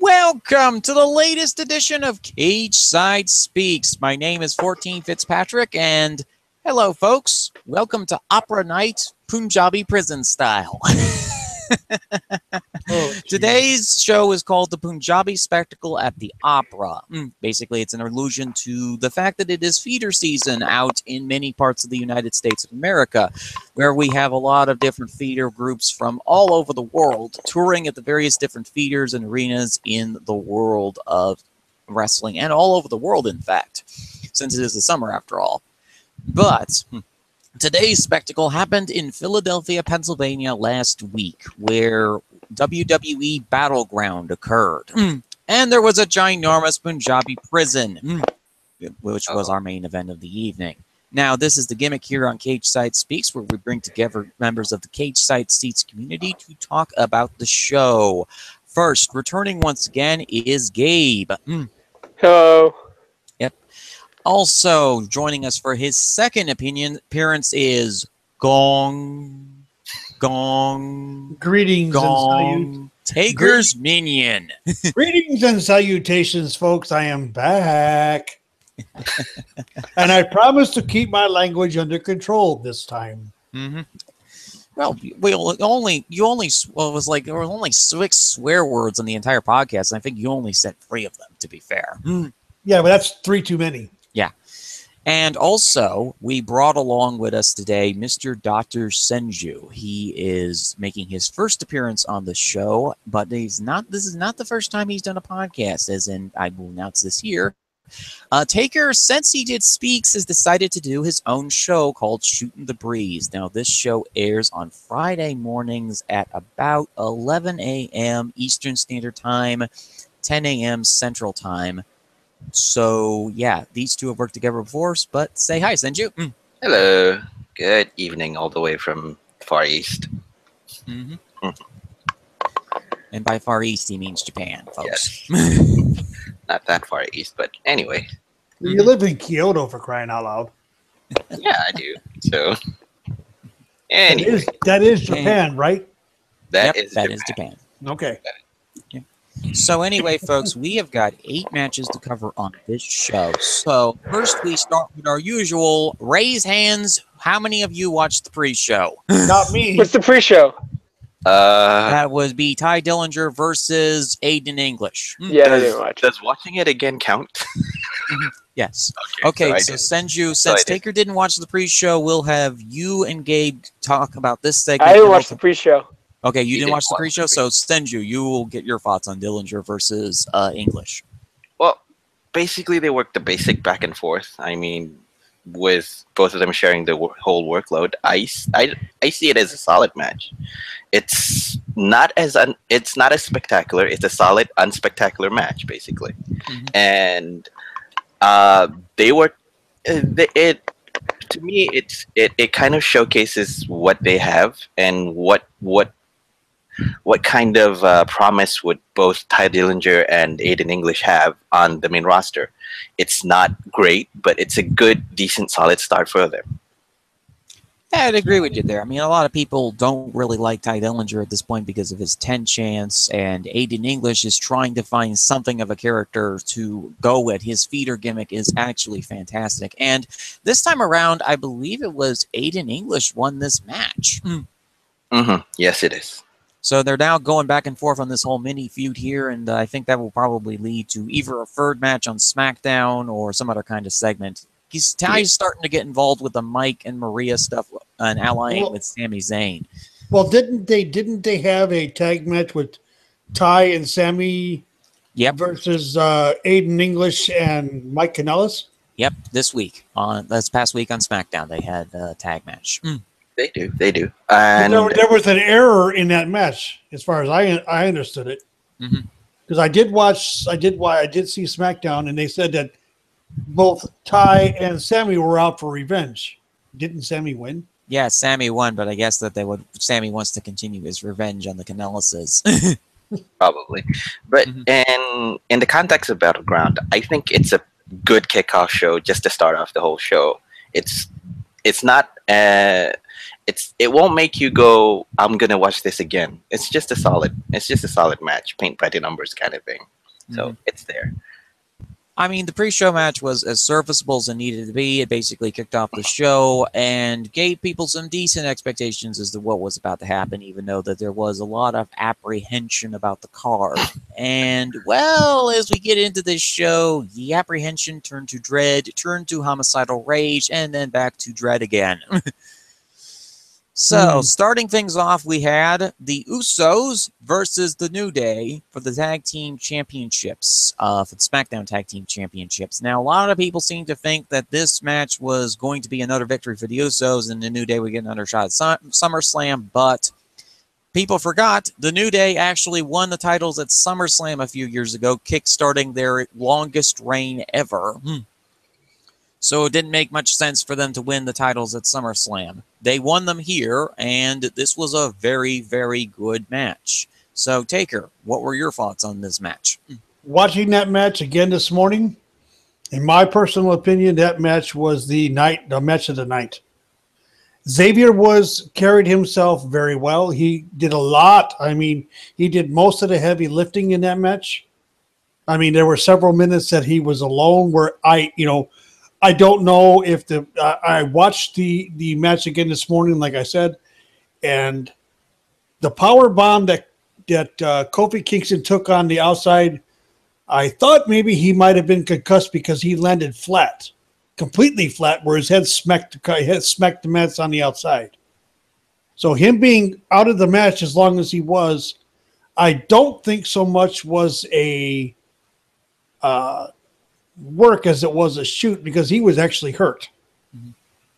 Welcome to the latest edition of Cageside Speaks. My name is 14 Fitzpatrick, and hello, folks. Welcome to Opera Night, Punjabi prison style. Today's show is called the Punjabi Spectacle at the Opera. Basically, it's an allusion to the fact that it is feeder season out in many parts of the United States of America, where we have a lot of different feeder groups from all over the world touring at the various different feeders and arenas in the world of wrestling, and all over the world, in fact, since it is the summer after all. But today's spectacle happened in Philadelphia, Pennsylvania last week, where WWE Battleground occurred. And there was a ginormous Punjabi prison, which was our main event of the evening. Now, this is the gimmick here on Cageside Speaks, where we bring together members of the Cageside Seats community to talk about the show. First, returning once again is Gabe. Hello. Yep. Also, joining us for his second appearance is Gong. Greetings and Taker's Minion. Greetings and salutations, folks. I am back. And I promise to keep my language under control this time. Well, there were only 6 swear words on the entire podcast, and I think you only said 3 of them, to be fair. Yeah, but that's 3 too many. Yeah. And also, we brought along with us today Mr. Dr. Senju. He is making his first appearance on the show, but this is not the first time he's done a podcast, as in, I will announce this here. Taker, since he did Speaks, has decided to do his own show called Shootin' the Breeze. Now, this show airs on Friday mornings at about 11 a.m. Eastern Standard Time, 10 a.m. Central Time. So, yeah, these two have worked together before, but say hi, Senju. Hello. Good evening all the way from Far East. And by Far East, he means Japan, folks. Yes. Not that far east, but anyway. You live in Kyoto, for crying out loud. Yeah, I do. So, anyway. That is Japan, right? That is Japan. Okay. Yeah. So anyway, folks, we have got 8 matches to cover on this show. So first we start with our usual raise hands. How many of you watched the pre-show? Not me. What's the pre-show? That would be Ty Dillinger versus Aiden English. Yeah, I didn't watch. Does watching it again count? Yes. Okay, so Senju, since Taker didn't watch the pre-show, we'll have you and Gabe talk about this segment. I didn't watch the pre-show. Okay, you didn't watch the pre-show, so Senju, you will get your thoughts on Dillinger versus English. Well, basically they work the basic back and forth. I mean, with both of them sharing the whole workload, I see it as a solid match. It's not as spectacular. It's a solid, unspectacular match, basically. And they work. To me, it kind of showcases what they have and what kind of promise would both Ty Dillinger and Aiden English have on the main roster. It's not great, but it's a good, decent, solid start for them. Yeah, I'd agree with you there. I mean, a lot of people don't really like Ty Dillinger at this point because of his 10 chance, and Aiden English is trying to find something of a character to go with. His feeder gimmick is actually fantastic. And this time around, I believe it was Aiden English won this match. Yes, it is. So they're now going back and forth on this whole mini feud here, and I think that will probably lead to either a third match on SmackDown or some other kind of segment. Ty's starting to get involved with the Mike and Maria stuff and allying with Sami Zayn. Well, didn't they have a tag match with Ty and Sami versus Aiden English and Mike Kanellis? Yep, this past week on SmackDown they had a tag match. They do. And there was an error in that match, as far as I understood it. Because I did see SmackDown, and they said that both Ty and Sami were out for revenge. Didn't Sami win? Yeah, Sami won, but I guess that Sami wants to continue his revenge on the Kanellises. Probably. But in the context of Battleground, I think it's a good kickoff show just to start off the whole show. It's not it won't make you go, I'm gonna watch this again. It's just a solid match, paint by the numbers kind of thing. So it's there. I mean, the pre-show match was as serviceable as it needed to be. It basically kicked off the show and gave people some decent expectations as to what was about to happen, even though that there was a lot of apprehension about the card. And, well, as we get into this show, the apprehension turned to dread, turned to homicidal rage, and then back to dread again. So, starting things off, we had the Usos versus the New Day for the Tag Team Championships, for the SmackDown Tag Team Championships. Now, a lot of people seem to think that this match was going to be another victory for the Usos, and the New Day would get another shot at SummerSlam, but people forgot the New Day actually won the titles at SummerSlam a few years ago, kickstarting their longest reign ever. So it didn't make much sense for them to win the titles at SummerSlam. They won them here, and this was a very, very good match. So, Taker, what were your thoughts on this match? Watching that match again this morning, in my personal opinion, that match was the match of the night. Xavier carried himself very well. He did a lot. I mean, he did most of the heavy lifting in that match. I mean, there were several minutes that he was alone where I don't know if I watched the match again this morning, like I said, and the power bomb that Kofi Kingston took on the outside, I thought maybe he might have been concussed because he landed flat, completely flat, where his head smacked the mats on the outside. So him being out of the match as long as he was, I don't think so much was a work as it was a shoot, because he was actually hurt.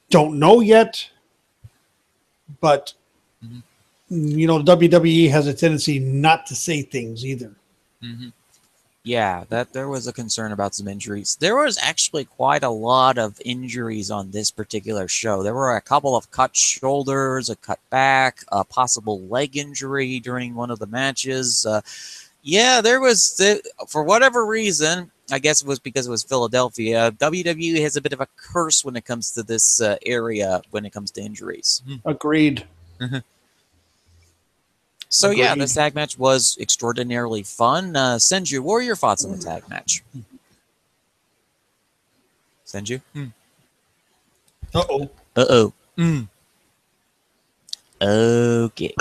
Don't know yet, but WWE has a tendency not to say things either. Yeah, that there was a concern about some injuries. There was actually quite a lot of injuries on this particular show. There were a couple of cut shoulders, a cut back, a possible leg injury during one of the matches. Yeah, there was, for whatever reason, I guess it was because it was Philadelphia, WWE has a bit of a curse when it comes to this area, when it comes to injuries. Agreed. So, yeah, this tag match was extraordinarily fun. Senju, what were your thoughts on the tag match? Senju? Uh-oh. Uh-oh. Okay.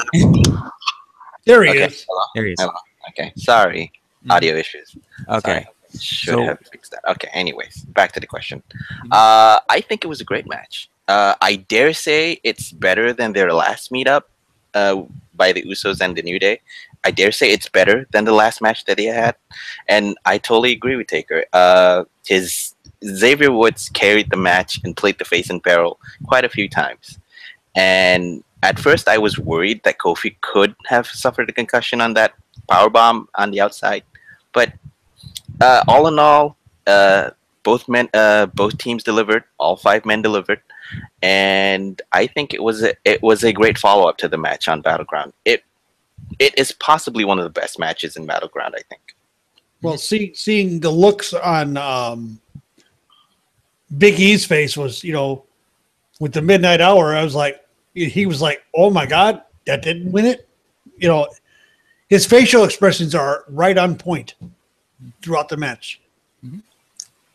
There he Okay. is. Hello. There he is. Hello. Okay. Sorry. Audio issues. Okay. Sorry. Should have fixed that. Okay. Anyways, back to the question. I think it was a great match. I dare say it's better than their last meetup by the Usos and the New Day. I dare say it's better than the last match that they had. And I totally agree with Taker. Xavier Woods carried the match and played the face in peril quite a few times. And at first I was worried that Kofi could have suffered a concussion on that powerbomb on the outside. But all in all, both teams delivered. All 5 men delivered, and I think it was a great follow up to the match on Battleground. It is possibly one of the best matches in Battleground, I think. Well, seeing the looks on Big E's face was, with the midnight hour, he was like, oh my God, that didn't win it. His facial expressions are right on point throughout the match.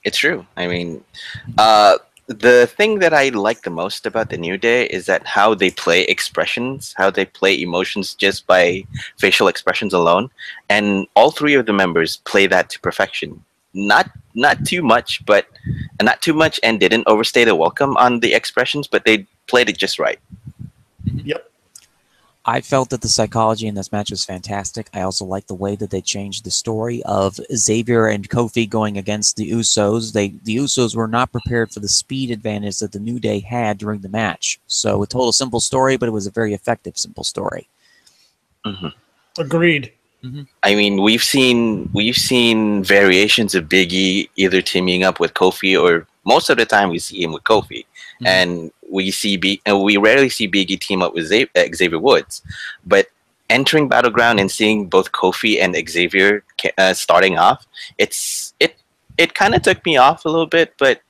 It's true. I mean, the thing that I like the most about the New Day is that how they play expressions, how they play emotions just by facial expressions alone, and all 3 of the members play that to perfection. Not too much, and didn't overstay the welcome on the expressions, but they played it just right. Yep. I felt that the psychology in this match was fantastic. I also like the way that they changed the story of Xavier and Kofi going against the Usos. The Usos were not prepared for the speed advantage that the New Day had during the match. So it told a simple story, but it was a very effective, simple story. Agreed. I mean, we've seen variations of Big E either teaming up with Kofi, or most of the time we see him with Kofi, and we rarely see Big E team up with Xavier Woods. But entering Battleground and seeing both Kofi and Xavier starting off, it kind of took me off a little bit. But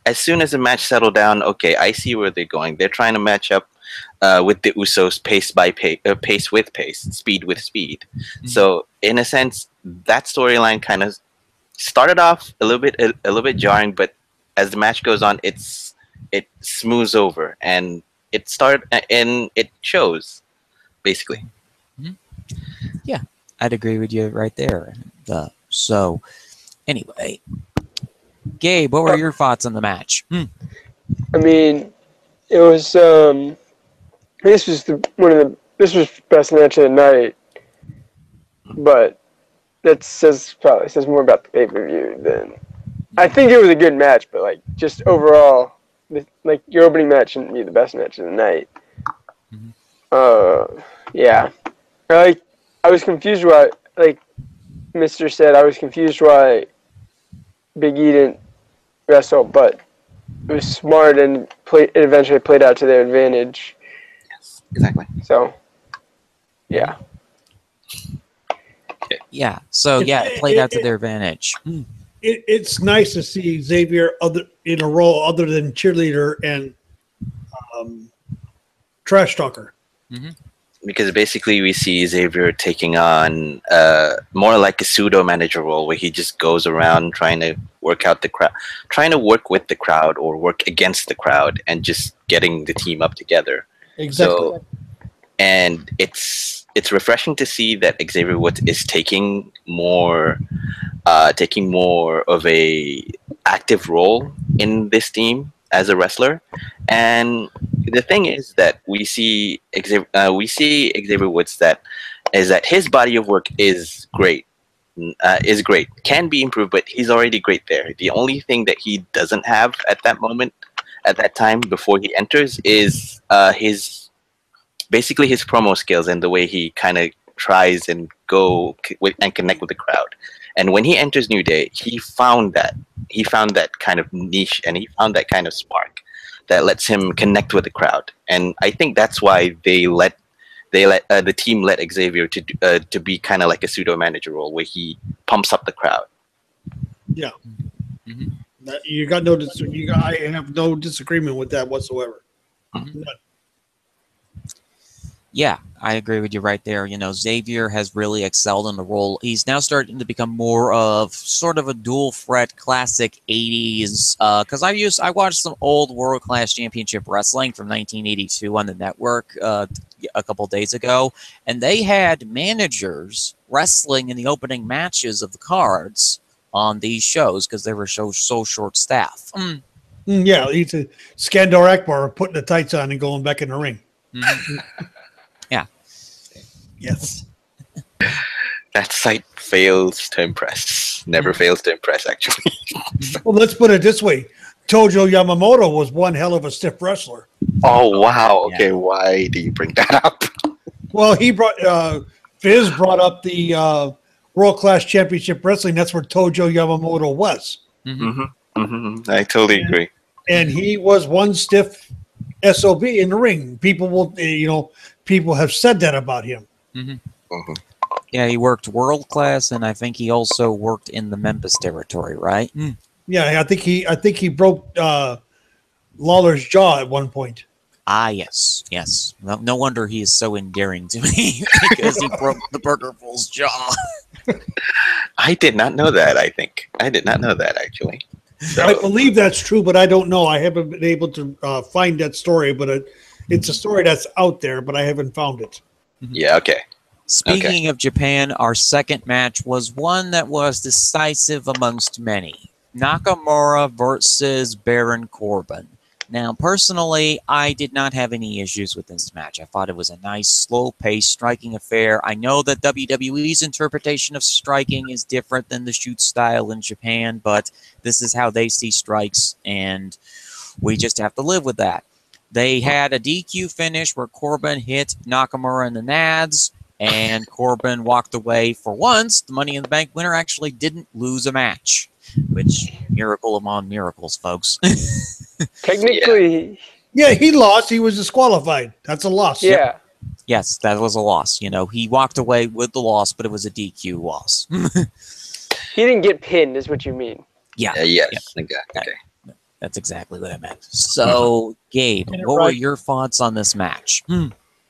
as soon as the match settled down, okay, I see where they're going. They're trying to match up with the Usos pace by pace, pace with pace, speed with speed. So in a sense, that storyline kind of started off a little bit jarring, but as the match goes on, it smooths over, and it shows basically. Yeah, I'd agree with you right there. So, anyway, Gabe, what were your thoughts on the match? I mean, it was this was this was best match of the night, but probably says more about the pay-per-view than I think it was a good match, but like just overall, like your opening match shouldn't be the best match of the night. Yeah, I was confused why, like Mister said, I was confused why Big E didn't wrestle, but it was smart and it eventually played out to their advantage. Yes, exactly. So, yeah. Yeah, so yeah, it played out to their advantage. It's nice to see Xavier in a role other than cheerleader and trash talker. Because basically we see Xavier taking on more like a pseudo manager role, where he just goes around trying to work out the crowd, trying to work with the crowd or work against the crowd, and just getting the team up together. Exactly. So, and it's refreshing to see that Xavier Woods is taking more of a active role in this team as a wrestler. And the thing is that we see Xavier Woods that his body of work is great, can be improved, but he's already great there. The only thing that he doesn't have at that time before he enters is his promo skills and the way he kind of tries and connect with the crowd. And when he enters New Day, he found that kind of niche, and he found that kind of spark that lets him connect with the crowd. And I think that's why the team let Xavier to be kind of like a pseudo manager role, where he pumps up the crowd. Yeah, I have no disagreement with that whatsoever. Yeah, I agree with you right there. You know, Xavier has really excelled in the role. He's now starting to become more of sort of a dual threat classic 80s. Because I watched some old World Class Championship Wrestling from 1982 on the network a couple days ago. And they had managers wrestling in the opening matches of the cards on these shows because they were so short staffed. Yeah, he's a Skandor Akbar putting the tights on and going back in the ring. Yeah. Yes. That site fails to impress. Never fails to impress, actually. Well, let's put it this way. Tojo Yamamoto was one hell of a stiff wrestler. Oh, wow. Okay, why do you bring that up? Well, Fizz brought up the World Class Championship Wrestling. That's where Tojo Yamamoto was. I totally agree. And he was one stiff SOB in the ring. People have said that about him. Yeah, he worked World Class, and I think he also worked in the Memphis territory, right? Yeah, I think he broke Lawler's jaw at one point. Ah, yes. No wonder he is so endearing to me, because he broke the Burger Bull's jaw. I did not know that, actually. So. I believe that's true, but I don't know. I haven't been able to find that story, but it's a story that's out there, but I haven't found it. Yeah, okay. Speaking of Japan, our second match was one that was decisive amongst many. Nakamura versus Baron Corbin. Now, personally, I did not have any issues with this match. I thought it was a nice, slow-paced striking affair. I know that WWE's interpretation of striking is different than the shoot style in Japan, but this is how they see strikes, and we just have to live with that. They had a DQ finish where Corbin hit Nakamura in the nads, and Corbin walked away. For once, the Money in the Bank winner actually didn't lose a match, which, miracle among miracles, folks. Technically. Yeah, he lost. He was disqualified. That's a loss. Yeah. Yes, that was a loss. You know, he walked away with the loss, but it was a DQ loss. He didn't get pinned, is what you mean. Yeah. Yes. Okay. That's exactly what I meant. So, Gabe, what were your thoughts on this match?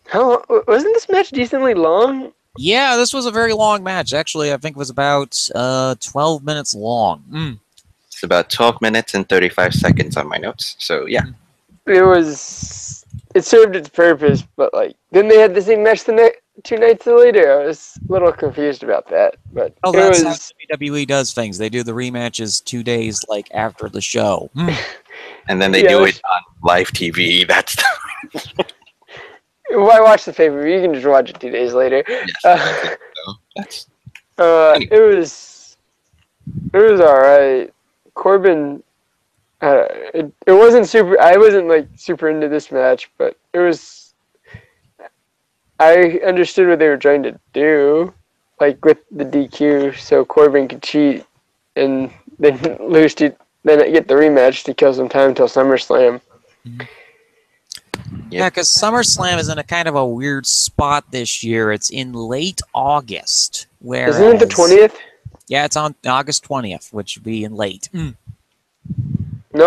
How wasn't this match decently long? Yeah, this was a very long match. Actually, I think it was about 12 minutes long. It's about 12 minutes and 35 seconds on my notes. So yeah. It served its purpose, but like then they had the same match the 2 nights later. I was a little confused about that, but Oh, that's how WWE does things. They do the rematches 2 days like after the show. And then they do it on live TV. That's why watch the pay-per-view? You can just watch it 2 days later. Yes, it was all right. Corbin, it wasn't super. I wasn't like super into this match, but it was. I understood what they were trying to do, like with the DQ, so Corbin could cheat and then lose to then get the rematch to kill some time until SummerSlam. Yeah, because SummerSlam is in a kind of a weird spot this year. It's in late August. Isn't it the 20th? Yeah, it's on August 20th, which would be in late. No,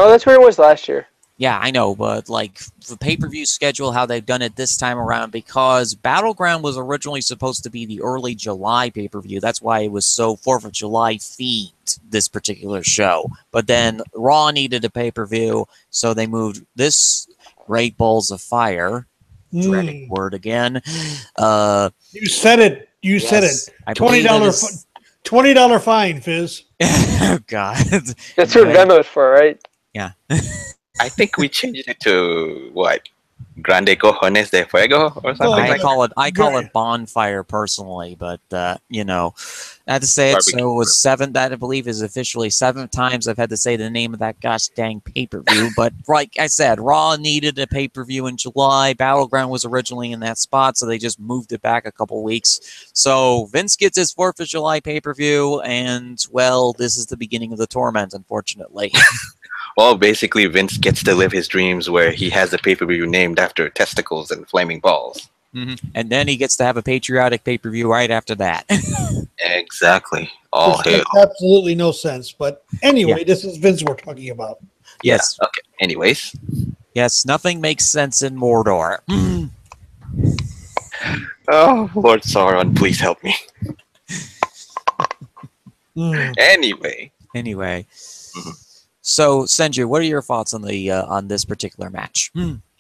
that's where it was last year. Yeah, I know, but like the pay-per-view schedule, how they've done it this time around, because Battleground was originally supposed to be the early July pay-per-view. That's why it was so 4th of July themed, this particular show. But then Raw needed a pay-per-view, so they moved this Great Balls of Fire. Dreading word again. You said it. You said it. $20 fine, Fizz. Oh, God. That's what Venmo's for, right? Yeah. I think we changed it to what? Grande Cojones de Fuego or something I like call it bonfire personally, but you know, I had to say it. So it was 7. That I believe is officially 7 times I've had to say the name of that gosh dang pay-per-view. But like I said, Raw needed a pay-per-view in July. Battleground was originally in that spot, so they just moved it back a couple weeks. So Vince gets his 4th of July pay-per-view, and well, this is the beginning of the torment, unfortunately. Well, basically, Vince gets to live his dreams where he has a pay-per-view named after testicles and flaming balls. And then he gets to have a patriotic pay-per-view right after that. Exactly. Which makes absolutely no sense. But anyway, this is Vince we're talking about. Yes. Yeah, okay. Anyways. Yes, nothing makes sense in Mordor. Oh, Lord Sauron, please help me. Anyway. So, Senju, what are your thoughts on the on this particular match?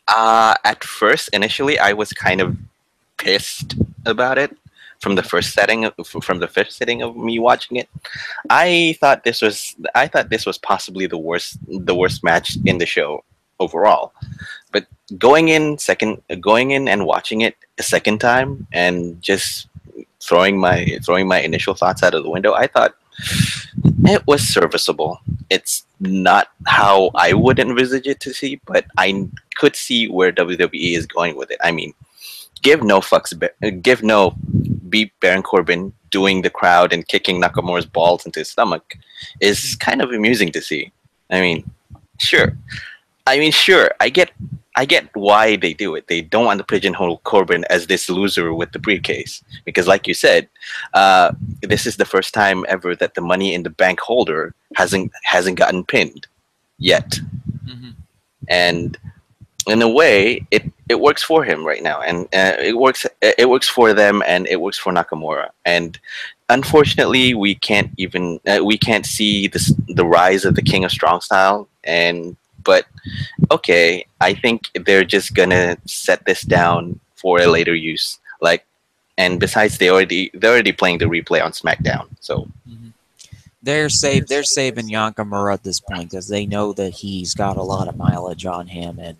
At first, initially, I was kind of pissed about it from the first sitting of me watching it. I thought this was possibly the worst match in the show overall. But going in and watching it a second time and just throwing my initial thoughts out of the window, I thought it was serviceable. It's not how I would envisage it to see, but I could see where WWE is going with it. I mean, beat Baron Corbin doing the crowd and kicking Nakamura's balls into his stomach is kind of amusing to see. I mean, sure. I get why they do it. They don't want to pigeonhole Corbin as this loser with the briefcase. Because like you said, this is the first time ever that the Money in the Bank holder hasn't gotten pinned yet. And in a way, it works for him right now. And it works for them, and it works for Nakamura. And unfortunately, we can't see the rise of the King of Strong Style. But okay, I think they're just gonna set this down for a later use. And besides, they're already playing the replay on SmackDown. So they're saving Nakamura at this point because they know that he's got a lot of mileage on him, and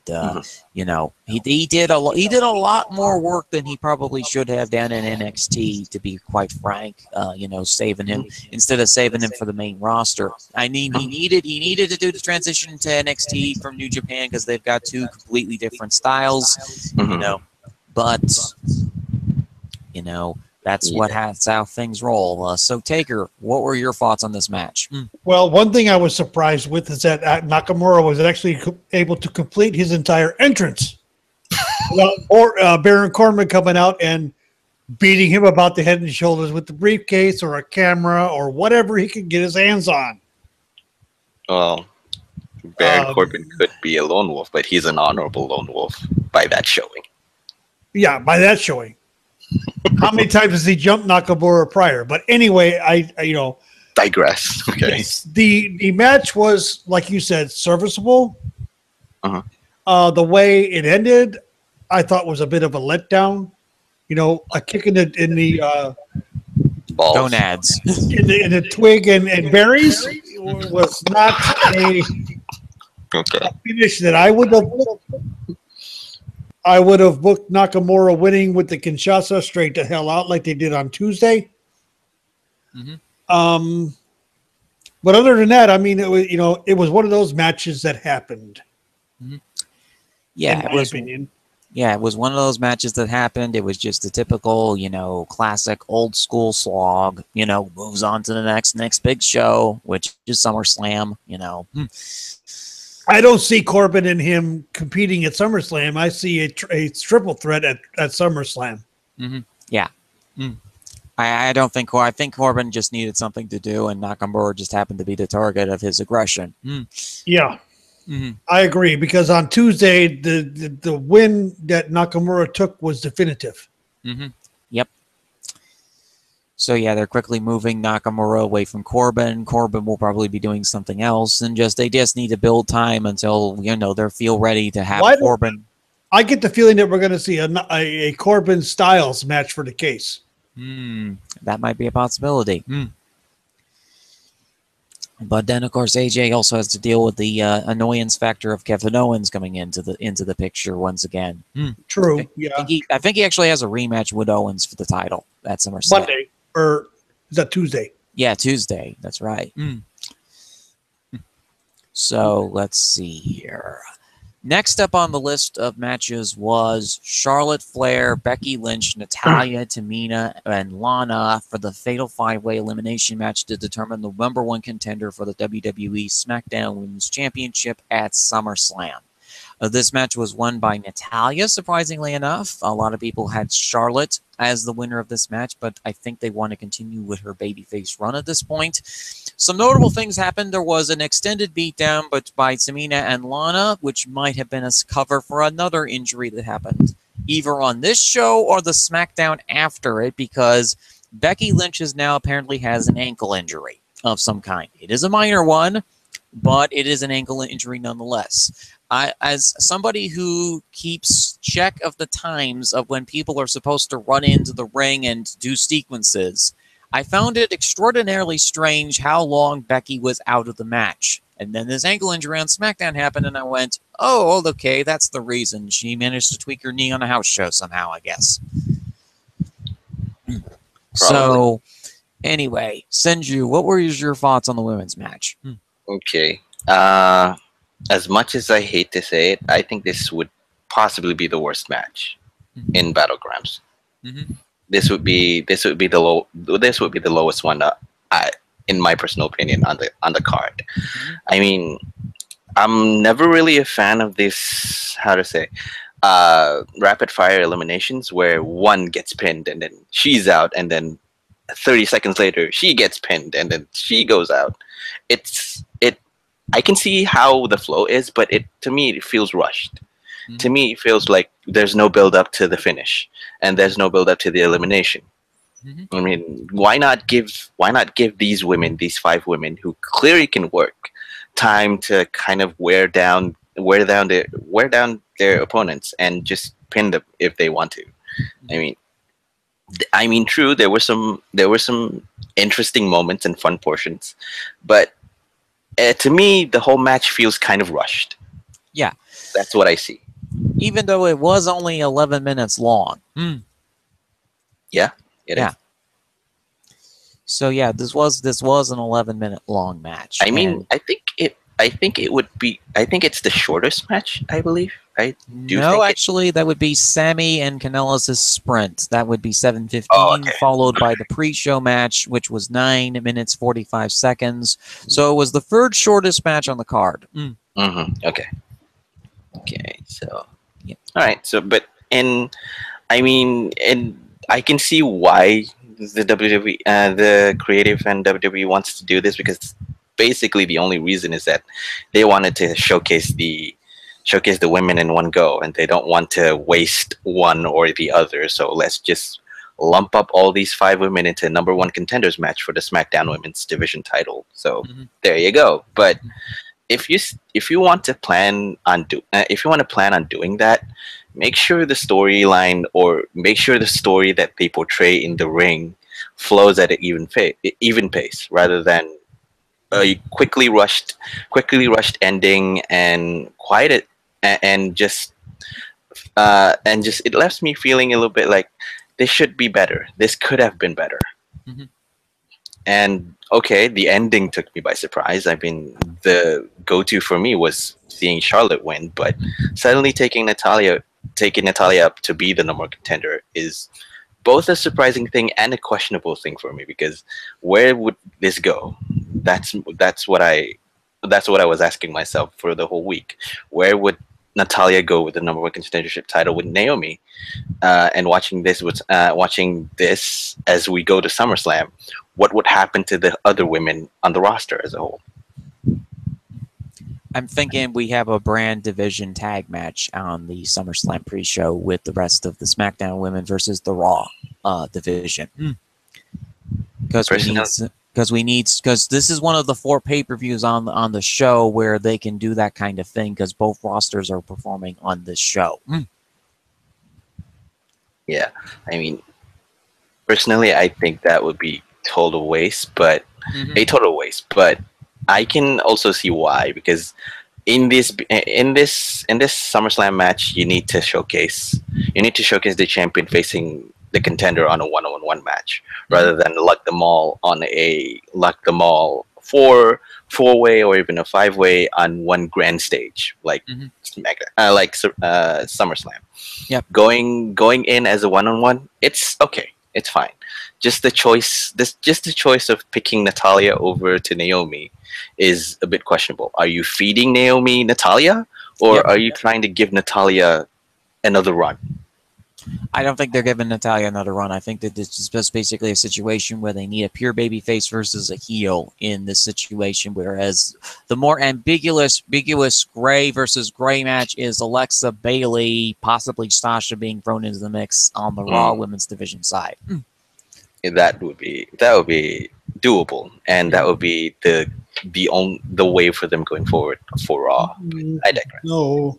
you know, he did a lot more work than he probably should have down in NXT. To be quite frank, you know, saving him instead of saving him for the main roster. I mean, he needed to do the transition to NXT from New Japan because they've got 2 completely different styles, you know. But you know, that's how things roll. So, Taker, what were your thoughts on this match? Well, one thing I was surprised with is that Nakamura was actually able to complete his entire entrance. Baron Corbin coming out and beating him about the head and shoulders with the briefcase or a camera or whatever he could get his hands on. Well, Baron Corbin could be a lone wolf, but he's an honorable lone wolf by that showing. Yeah, by that showing. How many times has he jumped Nakamura prior? But anyway, I digress. Okay. yes, the match was, like you said, serviceable. The way it ended, I thought was a bit of a letdown. A kick in the Balls. Gonads. in the twig and berries was not a finish that I would have. I would have booked Nakamura winning with the Kinshasa straight the hell out like they did on Tuesday. But other than that, I mean, it was one of those matches that happened. Yeah, in my opinion. Yeah, it was one of those matches that happened. It was just a typical, classic old school slog. Moves on to the next big show, which is SummerSlam. I don't see Corbin and him competing at SummerSlam. I see a triple threat at SummerSlam. Yeah. I don't think. I think Corbin just needed something to do, and Nakamura just happened to be the target of his aggression. Yeah. I agree, because on Tuesday the win that Nakamura took was definitive. Yep. So yeah, they're quickly moving Nakamura away from Corbin. Corbin will probably be doing something else, and they just need to build time until they feel ready to have Corbin. I get the feeling that we're going to see a Corbin Styles match for the case. That might be a possibility. But then, of course, AJ also has to deal with the annoyance factor of Kevin Owens coming into the picture once again. True. I think he actually has a rematch with Owens for the title at SummerSlam. Monday, or is that Tuesday? Yeah, Tuesday. That's right. So let's see here. Next up on the list of matches was Charlotte Flair, Becky Lynch, Natalya, Tamina, and Lana for the Fatal 5-Way Elimination match to determine the #1 contender for the WWE SmackDown Women's Championship at SummerSlam. This match was won by Natalya, surprisingly enough. A lot of people had Charlotte as the winner of this match, but I think they want to continue with her babyface run at this point. Some notable things happened. There was an extended beatdown by Tamina and Lana, which might have been a cover for another injury that happened either on this show or the SmackDown after it, because Becky Lynch now apparently has an ankle injury of some kind. It is a minor one, but it is an ankle injury nonetheless. As somebody who keeps check of the times of when people are supposed to run into the ring and do sequences, I found it extraordinarily strange how long Becky was out of the match. And then this ankle injury on SmackDown happened, and I went, oh, okay, that's the reason. She managed to tweak her knee on a house show somehow, I guess. Probably. So, anyway, Senju, what were your thoughts on the women's match? Okay. As much as I hate to say it, I think this would possibly be the worst match in Battlegrounds. This would be the lowest one, in my personal opinion, on the card. I mean, I'm never really a fan of this, rapid fire eliminations where one gets pinned and then she's out, and then 30 seconds later she gets pinned and then she goes out. I can see how the flow is, but to me it feels rushed. To me, it feels like there's no build up to the finish, and there's no build up to the elimination. I mean, why not give these women, these 5 women who clearly can work, time to kind of wear down their opponents and just pin them if they want to. I mean, true, there were some interesting moments and fun portions, but to me, the whole match feels kind of rushed. Yeah. That's what I see. Even though it was only 11 minutes long. Yeah, it is. So yeah, this was an 11-minute long match. I mean, I think it would be. I think it's the shortest match, I believe. Actually, that would be Sammy and Kanellis' sprint. That would be 7:15, followed by the pre-show match, which was 9 minutes 45 seconds. So it was the third shortest match on the card. Okay. So, yeah. All right. So, I can see why the WWE, the creative and WWE wants to do this, because basically the only reason is that they wanted to showcase the women in one go, and they don't want to waste one or the other. So let's just lump up all these 5 women into #1 contenders match for the SmackDown Women's Division title. So there you go. But if you want to plan on doing that, make sure the storyline, or make sure the story that they portray in the ring flows at an even pace, rather than a quickly rushed ending and quiet and just it left me feeling a little bit like this should be better. This could have been better. And okay, the ending took me by surprise. I mean, the go-to for me was seeing Charlotte win, but suddenly taking Natalia up to be the #1 contender is both a surprising thing and a questionable thing for me, because where would this go? That's what I was asking myself for the whole week. Where would Natalia go with the #1 contendership title with Naomi? And watching this as we go to SummerSlam, what would happen to the other women on the roster as a whole? I'm thinking we have a brand division tag match on the SummerSlam pre-show with the rest of the SmackDown women versus the Raw division. Because this is one of the 4 pay-per-views on the show where they can do that kind of thing, because both rosters are performing on this show. Yeah, I mean, personally, I think that would be a total waste, but I can also see why, because in this SummerSlam match, you need to showcase the champion facing the contender on a 1-on-1 match, rather than luck them all four-way or even a 5-way on one grand stage like SummerSlam. Yep. Going in as a 1-on-1, it's okay. It's fine. Just the choice of picking Natalia over to Naomi is a bit questionable. Are you feeding Naomi Natalia, or are you trying to give Natalia another run? I don't think they're giving Natalia another run. I think that this is just basically a situation where they need a pure babyface versus a heel in this situation, whereas the more ambiguous gray versus gray match is Alexa, Bayley, possibly Sasha being thrown into the mix on the Raw women's division side. That would be doable, and that would be the way for them going forward for Raw. I digress. No.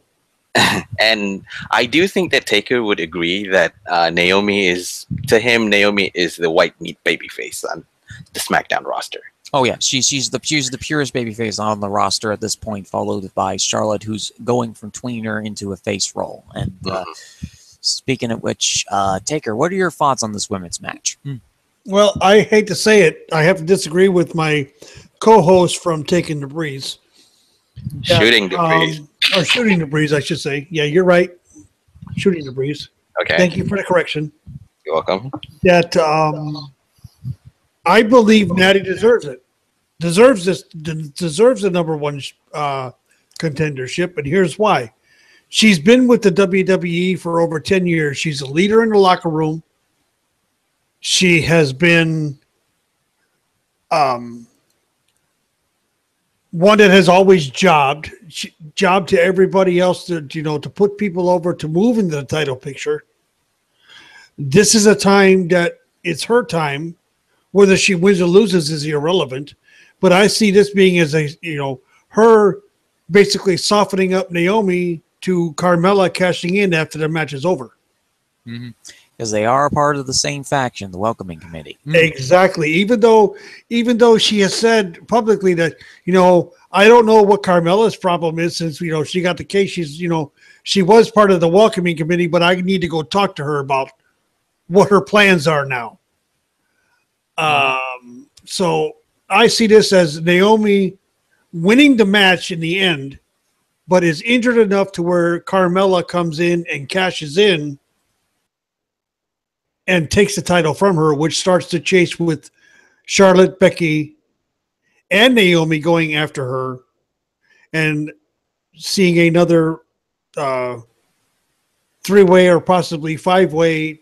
And I do think that Taker would agree that Naomi is the white meat babyface on the SmackDown roster. Oh yeah, she's the purest babyface on the roster at this point, followed by Charlotte, who's going from tweener into a face role. And speaking of which, Taker, what are your thoughts on this women's match? Well, I hate to say it, I have to disagree with my co-host from Taking the Breeze. Shooting the Breeze. Or Shooting the Breeze, I should say. Yeah, you're right. Shooting the Breeze. Okay. Thank you for the correction. You're welcome. That I believe Natty deserves it. Deserves the #1 contendership, and here's why. She's been with the WWE for over 10 years. She's a leader in the locker room. She has been one that has always jobbed to everybody else to put people over, to move into the title picture. This is a time that it's her time. Whether she wins or loses is irrelevant, but I see this being as her basically softening up Naomi to Carmella cashing in after the match is over. Because they are a part of the same faction, the Welcoming Committee. Exactly. Even though she has said publicly that, I don't know what Carmella's problem is, since, she got the case. She's, she was part of the Welcoming Committee, but I need to go talk to her about what her plans are now. So I see this as Naomi winning the match in the end, but is injured enough to where Carmella comes in and cashes in and takes the title from her, which starts the chase with Charlotte, Becky, and Naomi going after her, and seeing another 3-way or possibly 5-way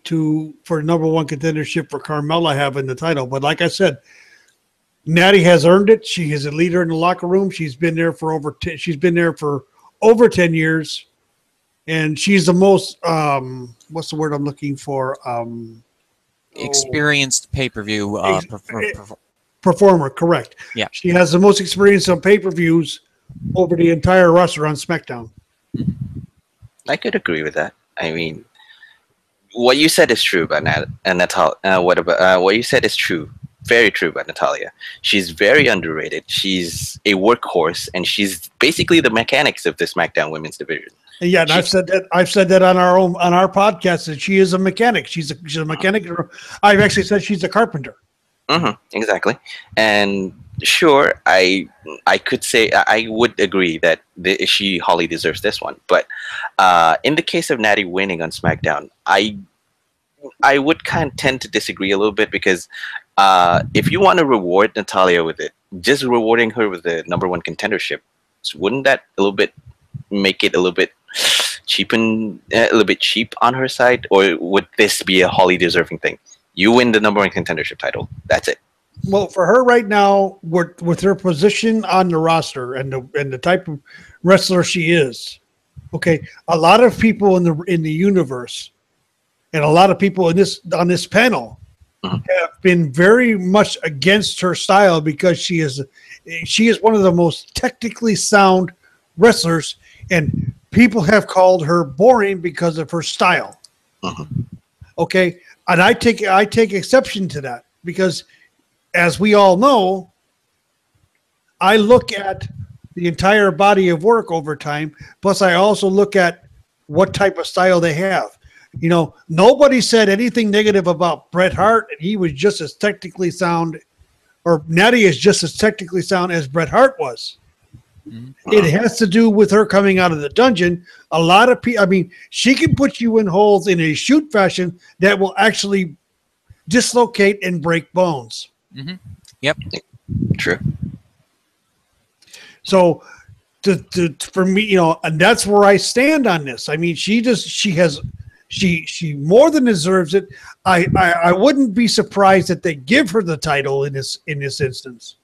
for #1 contendership for Carmella having the title. But like I said, Natty has earned it. She is a leader in the locker room. She's been there for over 10 years, and she's the most what's the word I'm looking for? Experienced pay-per-view Performer. Correct. Yeah, she has the most experience on pay-per-views over the entire roster on SmackDown. I could agree with that. I mean, what you said is true about Natalia. What you said is true. Very true about Natalia. She's very underrated. She's a workhorse, and she's basically the mechanics of the SmackDown Women's Division. Yeah, and I've said that on our podcast that she is a mechanic. She's a mechanic. I've actually said she's a carpenter. Exactly. And sure, I could say I would agree that she wholly deserves this one. But in the case of Natty winning on SmackDown, I would kind of tend to disagree a little bit, because if you want to reward Natalia with it, just rewarding her with the #1 contendership, wouldn't that a little bit make it a little bit cheap on her side? Or would this be a wholly deserving thing? You win the #1 contendership title. That's it. Well, for her right now, with her position on the roster and the type of wrestler she is, okay, a lot of people in the universe and a lot of people on this panel have been very much against her style, because she is one of the most technically sound wrestlers, and people have called her boring because of her style. Okay, and I take exception to that, because as we all know, I look at the entire body of work over time, plus I also look at what type of style they have. You know, nobody said anything negative about Bret Hart, and he was just as technically sound, or Natty is just as technically sound as Bret Hart was. It has to do with her coming out of the dungeon. A lot of people, I mean, she can put you in holes in a shoot fashion that will actually dislocate and break bones. Yep. True. So for me, you know, and that's where I stand on this. I mean, she more than deserves it. I wouldn't be surprised that they give her the title in this instance,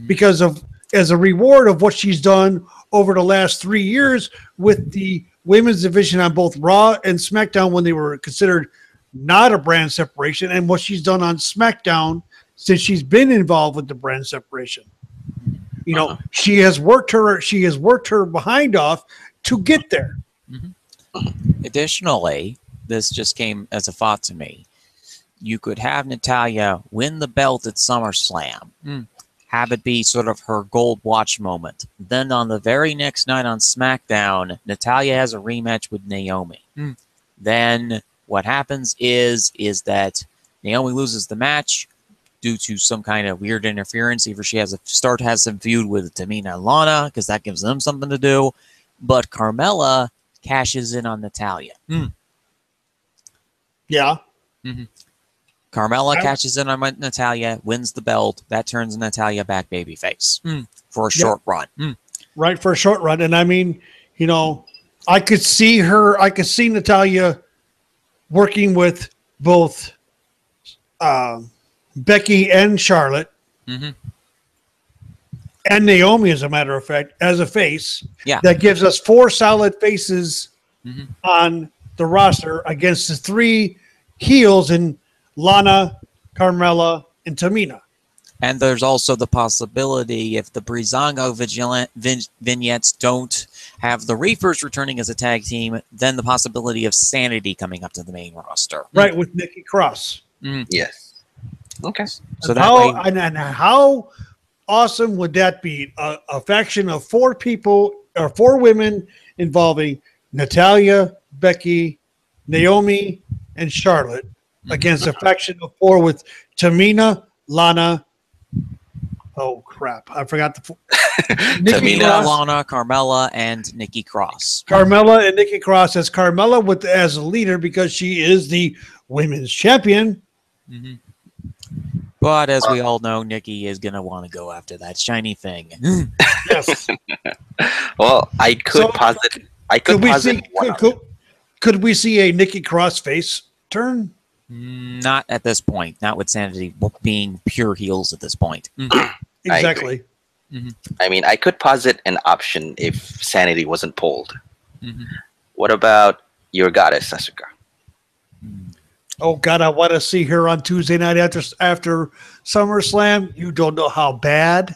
because of, as a reward of what she's done over the last 3 years with the women's division on both Raw and SmackDown, when they were considered not a brand separation, and what she's done on SmackDown since she's been involved with the brand separation. You know, she has worked her behind off to get there. Additionally, this just came as a thought to me. You could have Natalia win the belt at SummerSlam, have it be sort of her gold watch moment. Then on the very next night on SmackDown, Natalia has a rematch with Naomi. Then what happens is that Naomi loses the match due to some kind of weird interference. Either she has some feud with Tamina and Lana, because that gives them something to do. But Carmella cashes in on Natalia. Yeah. Carmella cashes in on Natalia, wins the belt. That turns Natalia back babyface for a short run. Right, for a short run. And I mean, you know, I could see Natalia working with both Becky and Charlotte, and Naomi, as a matter of fact, as a face. Yeah. That gives us 4 solid faces on the roster against the 3 heels in Lana, Carmella, and Tamina. And there's also the possibility, if the Breezango vignettes don't have the Reefers returning as a tag team, then the possibility of Sanity coming up to the main roster. Right, with Nikki Cross. Yes. Okay. So that way, and how awesome would that be? A faction of 4 people, or 4 women, involving Natalia, Becky, Naomi, and Charlotte, against a faction of 4 with Tamina, Lana. Oh crap! I forgot the Tamina, Lana, Carmella, and Nikki Cross. Carmella and Nikki Cross, as Carmella as a leader, because she is the women's champion. But as we all know, Nikki is going to want to go after that shiny thing. Yes. Well, I could posit. Could we see a Nikki Cross face turn? Not at this point. Not with Sanity being pure heels at this point. Exactly. I mean, I could posit an option if Sanity wasn't pulled. Mm-hmm. What about your goddess, Asuka? Oh God, I want to see her on Tuesday night after SummerSlam. You don't know how bad.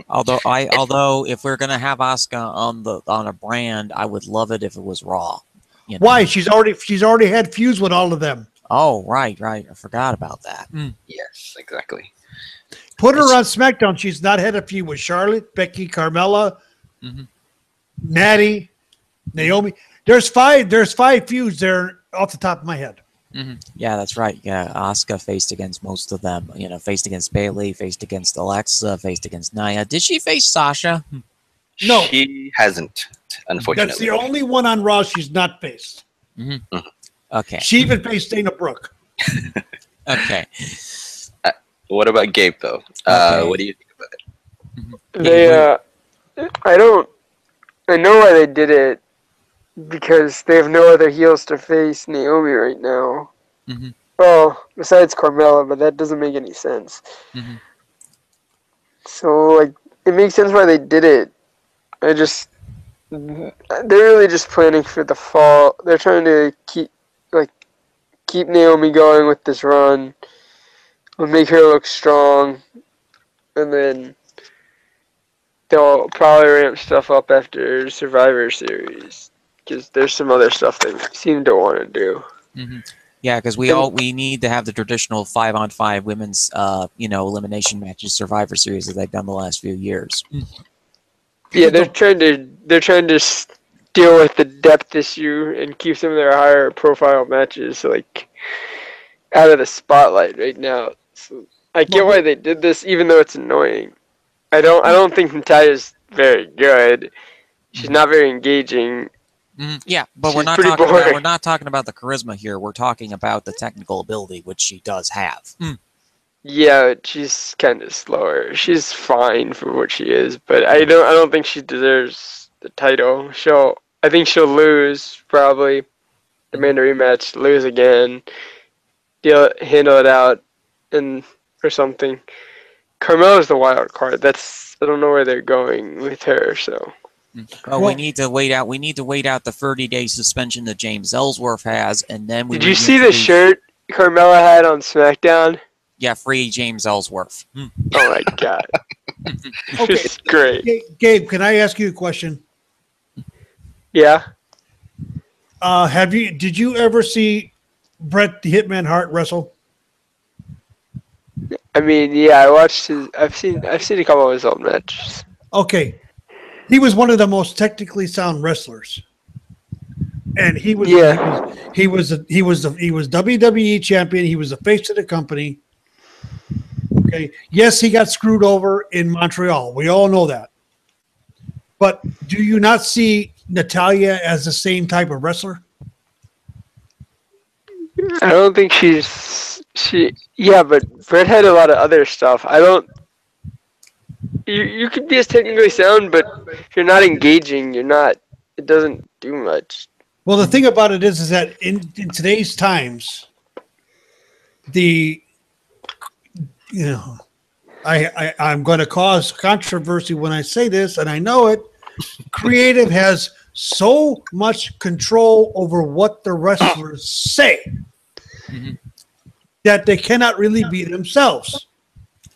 Although if we're gonna have Asuka on a brand, I would love it if it was Raw. You know? Why? She's already had feuds with all of them. Oh, right. I forgot about that. Yes, exactly. Put her on SmackDown. She's not had a feud with Charlotte, Becky, Carmella, Natty, Naomi. There's five feuds there off the top of my head. Yeah, that's right. Yeah, Asuka faced against most of them. You know, faced against Bayley, faced against Alexa, faced against Nia. Did she face Sasha? No, She hasn't, unfortunately. that's the only one on Raw she's not faced. Okay. She even faced Dana Brooke. Okay. What about Gabe, though? Okay. What do you think about it? I know why they did it, because they have no other heels to face Naomi right now. Well, besides Carmella, but that doesn't make any sense. So, like, it makes sense why they did it. They're really just planning for the fall. They're trying to keep Naomi going with this run. Will make her look strong, and then they'll probably ramp stuff up after Survivor Series, because there's some other stuff they seem to want to do. Yeah, because we need to have the traditional 5-on-5 women's elimination matches Survivor Series that they've done the last few years. Yeah, they're trying to deal with the depth issue and keep some of their higher profile matches out of the spotlight right now. So I get why they did this, even though it's annoying. I don't think Natalia's very good. She's not very engaging. Yeah, but we're not talking about the charisma here. We're talking about the technical ability, which she does have. Yeah, she's kind of slower. She's fine for what she is, but I don't think she deserves the title. I think she'll lose, probably. Demand a rematch, lose again, handle it out, or something. Carmella's the wild card. I don't know where they're going with her. So. We need to wait out. We need to wait out the 30-day suspension that James Ellsworth has, and then we. Did you see the shirt Carmella had on SmackDown? Yeah, free James Ellsworth. Oh my god, it's great. Gabe, can I ask you a question? Yeah. Did you ever see Bret the Hitman Hart wrestle? I mean, yeah, I watched his. I've seen a couple of his old matches. Okay, he was one of the most technically sound wrestlers, and he was WWE champion. He was the face of the company. Okay, yes, he got screwed over in Montreal. We all know that. But do you not see Natalya as the same type of wrestler? I don't think yeah, but Bret had a lot of other stuff. You could be as technically sound, but if you're not engaging, it doesn't do much. Well, the thing about it is that in today's times, I'm going to cause controversy when I say this, and I know it. Creative has so much control over what the wrestlers say that they cannot really be themselves.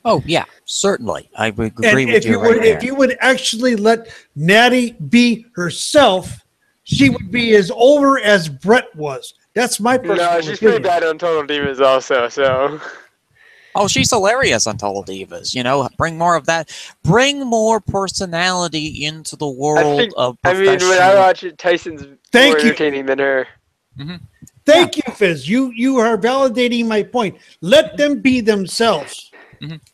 Oh yeah, certainly. I would agree with you. If you would actually let Natty be herself, she would be as over as Bret was. That's my personal opinion. No, she's pretty bad on Total Divas also. So. Oh, she's hilarious on Total Divas. You know, bring more of that. Bring more personality into the world of professional. I mean, when I watch it, Tyson's more entertaining than her. Thank you, Fizz. You are validating my point. Let them be themselves.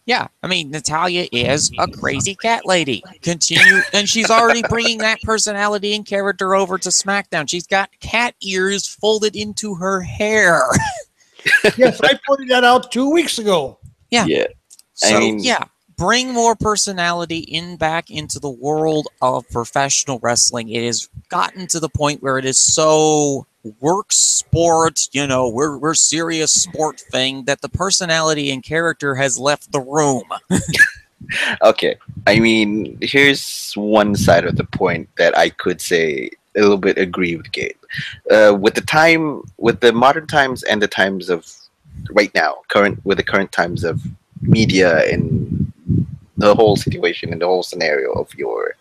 Yeah, I mean, Natalya is a crazy cat lady. And she's already bringing that personality and character over to SmackDown. She's got cat ears folded into her hair. Yes, I pointed that out 2 weeks ago. Yeah. So, bring more personality back into the world of professional wrestling. It has gotten to the point where it is so work sport, you know, we're serious sport thing, that the personality and character has left the room. Okay, I mean, here's one side of the point that I could say a little bit agree with Gabe. With the modern times and the times of right now, with the current times of media and the whole situation and the whole scenario of your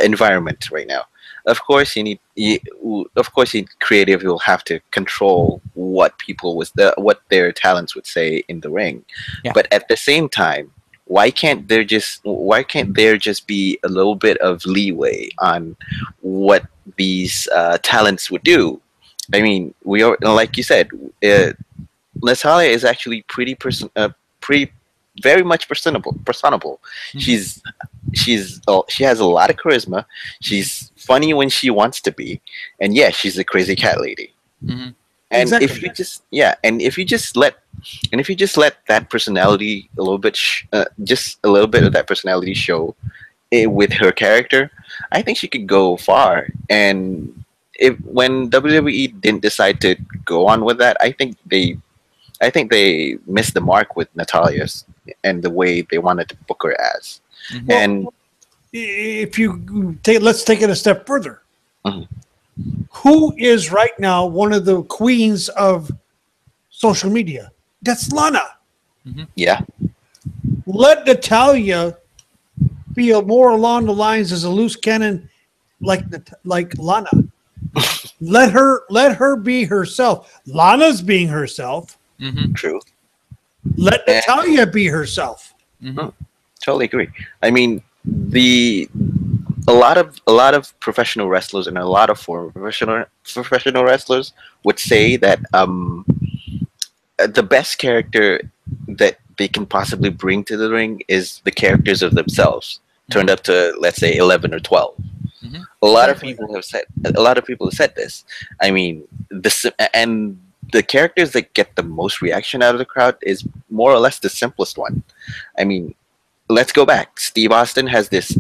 environment right now. Of course, creative will have to control what what their talents would say in the ring. Yeah. But at the same time, why can't there just be a little bit of leeway on what these talents would do? I mean, we are, like you said, Natalia is actually pretty very much personable. Mm-hmm. She has a lot of charisma. She's funny when she wants to be, and yeah, she's a crazy cat lady. Mm-hmm. And Exactly. if you just let that personality a little bit, just a little bit of that personality show with her character, I think she could go far. And when WWE didn't decide to go on with that, I think they missed the mark with Natalia's and the way they wanted to book her as. Mhm. And If you let's take it a step further. Mhm. Who is right now one of the queens of social media? That's Lana. yeah, Let Natalia be more along the lines as a loose cannon, like Lana. Let her be herself. Lana's being herself. Mm-hmm. true. Let Natalia be herself. Mm-hmm. Totally agree. I mean, a lot of professional wrestlers and a lot of former professional wrestlers would say that the best character that they can possibly bring to the ring is the characters of themselves turned up to, let's say, 11 or 12. Mm-hmm. A lot of Exactly. people have said this. I mean, the characters that get the most reaction out of the crowd is more or less the simplest one. I mean, let's go back. Steve Austin has this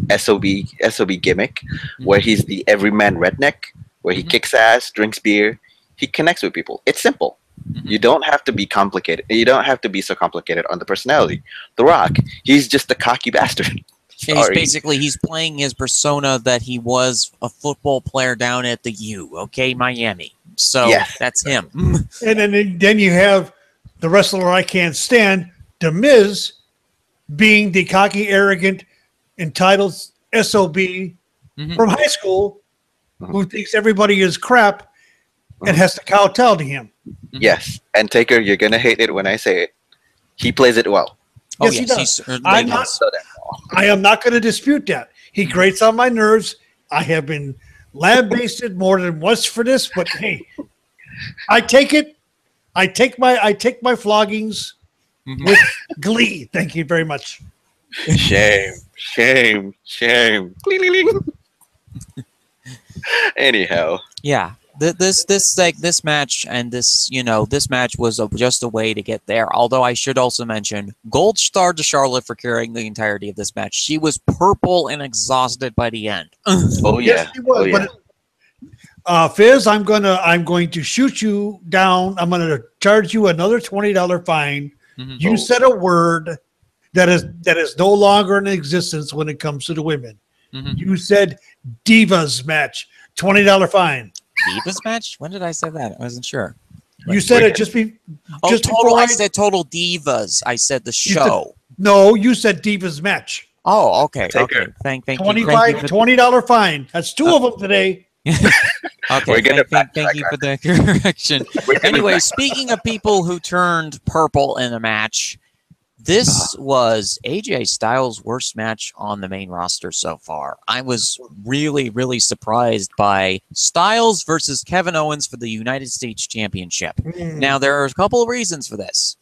SOB gimmick where he's the everyman redneck, where he Mhm. kicks ass, drinks beer, he connects with people. It's simple. Mhm. You don't have to be complicated. You don't have to be so complicated on the personality. The Rock, he's just a cocky bastard. Yeah, Sorry. he's playing his persona that he was a football player down at the U, okay, Miami. So Yes. that's him. And then you have the wrestler I can't stand, The Miz, being the cocky, arrogant, entitled SOB Mhm. from high school Mhm. who thinks everybody is crap and has to kowtow to him. Yes. And Taker, you're gonna hate it when I say it. He plays it well. Oh, Yes, he yes, does. he certainly I'm does. not- So that I am not going to dispute that. He grates on my nerves. I have been lambasted more than once for this, but hey, I take it. I take my floggings Mhm. with glee. Thank you very much. shame. Cling, cling, cling. Anyhow, Yeah, this match and this match was just a way to get there. Although I should also mention, gold star to Charlotte for carrying the entirety of this match. She was purple and exhausted by the end. oh yeah, Yes, he was. oh yeah. But Fizz, I'm going to shoot you down. I'm going to charge you another $20 fine. Mhm. You said a word that is no longer in existence when it comes to the women. Mhm. You said divas match, $20 fine. Divas match? When did I say that? I wasn't sure. You said it just Oh, just total! before I said total divas. I said the said- show. no. You said divas match. Oh, okay. Taker. Okay. Thank you. $20 fine. That's two of them today. Okay, We're gonna thank you for the correction. Anyway, speaking of people who turned purple in a match, this was AJ Styles' worst match on the main roster so far. I was really, really surprised by Styles versus Kevin Owens for the United States Championship. Now, there are a couple of reasons for this.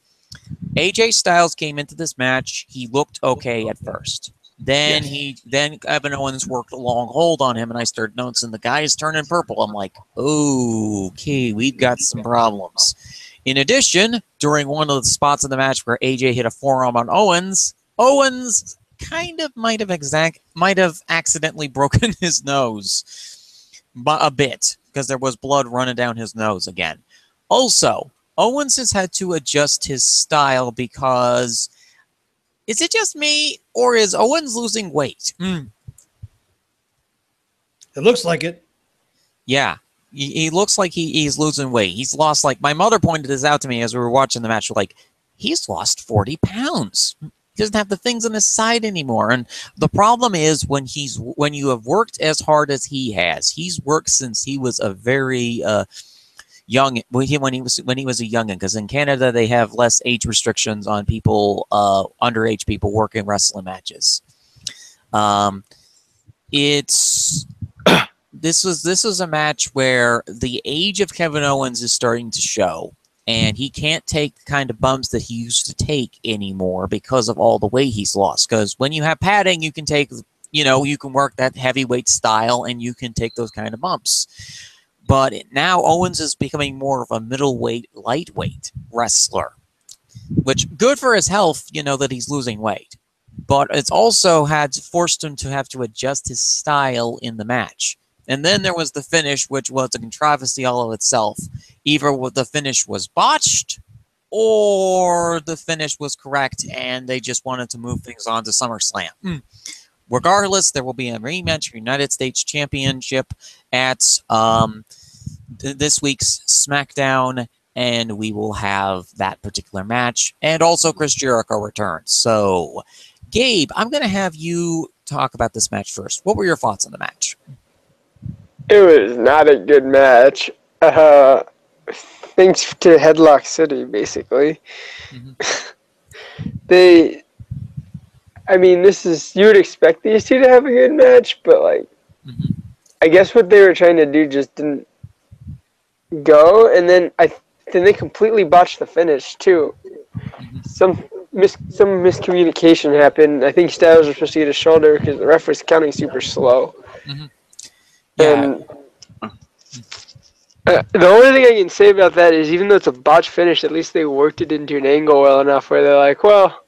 AJ Styles came into this match. He looked okay at first. Then Kevin Owens worked a long hold on him, and I started noticing the guy is turning purple. I'm like, okay, we've got some problems. In addition, during one of the spots in the match where AJ hit a forearm on Owens kind of might have accidentally broken his nose a bit. because there was blood running down his nose again. Also, Owens has had to adjust his style because, is it just me, or is Owens losing weight? It looks like it. Yeah, he looks like he's losing weight. He's lost, like, my mother pointed this out to me as we were watching the match. Like, he's lost 40 pounds. He doesn't have the things on his side anymore. And the problem is when you have worked as hard as he has. He's worked since he was a very young, when he was a youngin', because in Canada they have less age restrictions on people, underage people working wrestling matches. This was a match where the age of Kevin Owens is starting to show, and he can't take the kind of bumps that he used to take anymore because of all the weight he's lost. Because when you have padding, you can take, you can work that heavyweight style, and you can take those kind of bumps. But now Owens is becoming more of a middleweight, lightweight wrestler, which good for his health, that he's losing weight. But it's also forced him to have to adjust his style in the match. And then there was the finish, which was a controversy all of itself. Either the finish was botched, or the finish was correct, and they just wanted to move things on to SummerSlam. Regardless, there will be a rematch for United States Championship at this week's SmackDown, and we will have that particular match. And also Chris Jericho returns. So, Gabe, I'm going to have you talk about this match first. What were your thoughts on the match? It was not a good match. Thanks to Headlock City, basically. You would expect these two to have a good match, but I guess what they were trying to do just didn't go, and then they completely botched the finish too. Some miscommunication happened. I think Styles was supposed to get a shoulder because the ref was counting super slow. And the only thing I can say about that is, even though it's a botched finish, at least they worked it into an angle well enough where they're like, well,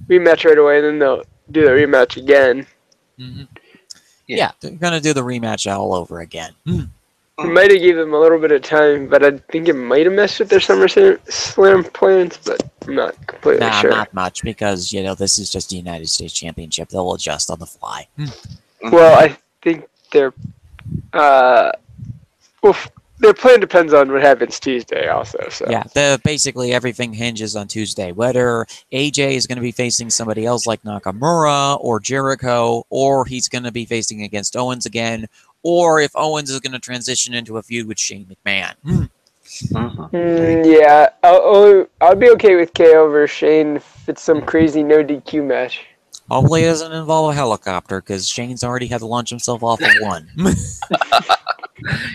rematch right away, and then they'll do the rematch again. Yeah, they're going to do the rematch all over again. It might have given them a little bit of time, but I think it might have messed with their SummerSlam plans, but I'm not completely sure. Not much, because, this is just the United States Championship. They'll adjust on the fly. Well, I think their plan depends on what happens Tuesday also. So. Yeah, basically everything hinges on Tuesday. Whether AJ is going to be facing somebody else like Nakamura or Jericho, or he's going to be facing against Owens again, or if Owens is going to transition into a feud with Shane McMahon. Yeah, I'll be okay with KO over Shane if it's some crazy no DQ match. Hopefully it doesn't involve a helicopter, because Shane's already had to launch himself off of one.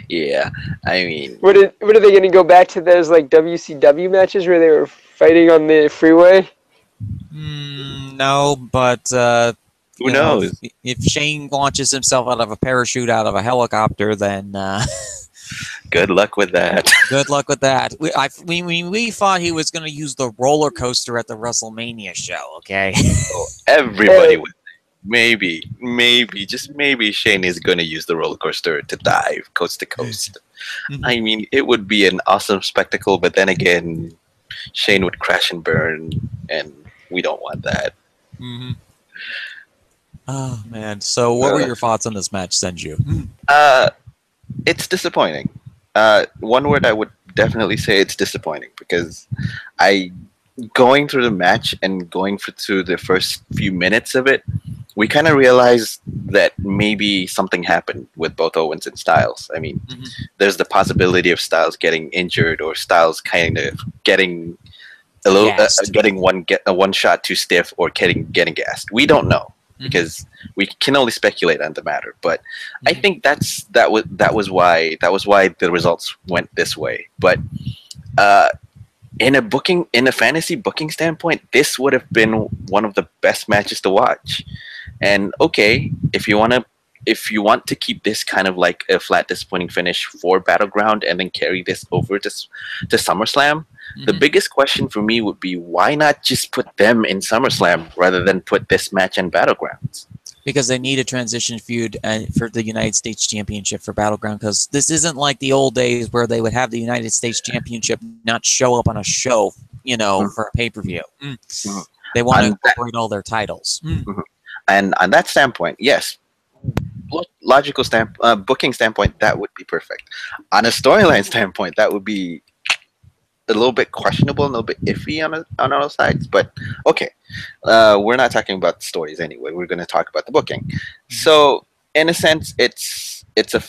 Yeah, I mean... What are they going to go back to those WCW matches where they were fighting on the freeway? No, but... who knows? If Shane launches himself out of a parachute out of a helicopter, then... Good luck with that. Good luck with that. We thought he was going to use the roller coaster at the WrestleMania show, okay? Everybody would. Maybe, just maybe Shane is going to use the roller coaster to dive coast to coast. I mean, it would be an awesome spectacle, but then again, Shane would crash and burn, and we don't want that. Oh, man. So what were your thoughts on this match, Senju? It's disappointing. One word I would definitely say, it's disappointing, because going through the match and going through the first few minutes of it, we kind of realized that maybe something happened with both Owens and Styles. I mean, there's the possibility of Styles getting injured, or Styles kind of getting a little, getting one shot too stiff, or getting gassed. We don't know, because we can only speculate on the matter. But I think that was why the results went this way. But in a fantasy booking standpoint, this would have been one of the best matches to watch. And okay, if you want to keep this kind of like a flat, disappointing finish for Battleground and then carry this over to SummerSlam, the biggest question for me would be, why not just put them in SummerSlam rather than put this match in Battlegrounds? Because they need a transition feud for the United States Championship for Battleground, because this isn't like the old days where they would have the United States Championship not show up on a show, you know, for a pay-per-view. They want to incorporate all their titles. And on that standpoint, yes, logical booking standpoint, that would be perfect. On a storyline standpoint, that would be a little bit questionable, a little bit iffy on all sides, but okay. We're not talking about the stories anyway. We're going to talk about the booking. So, in a sense, it's a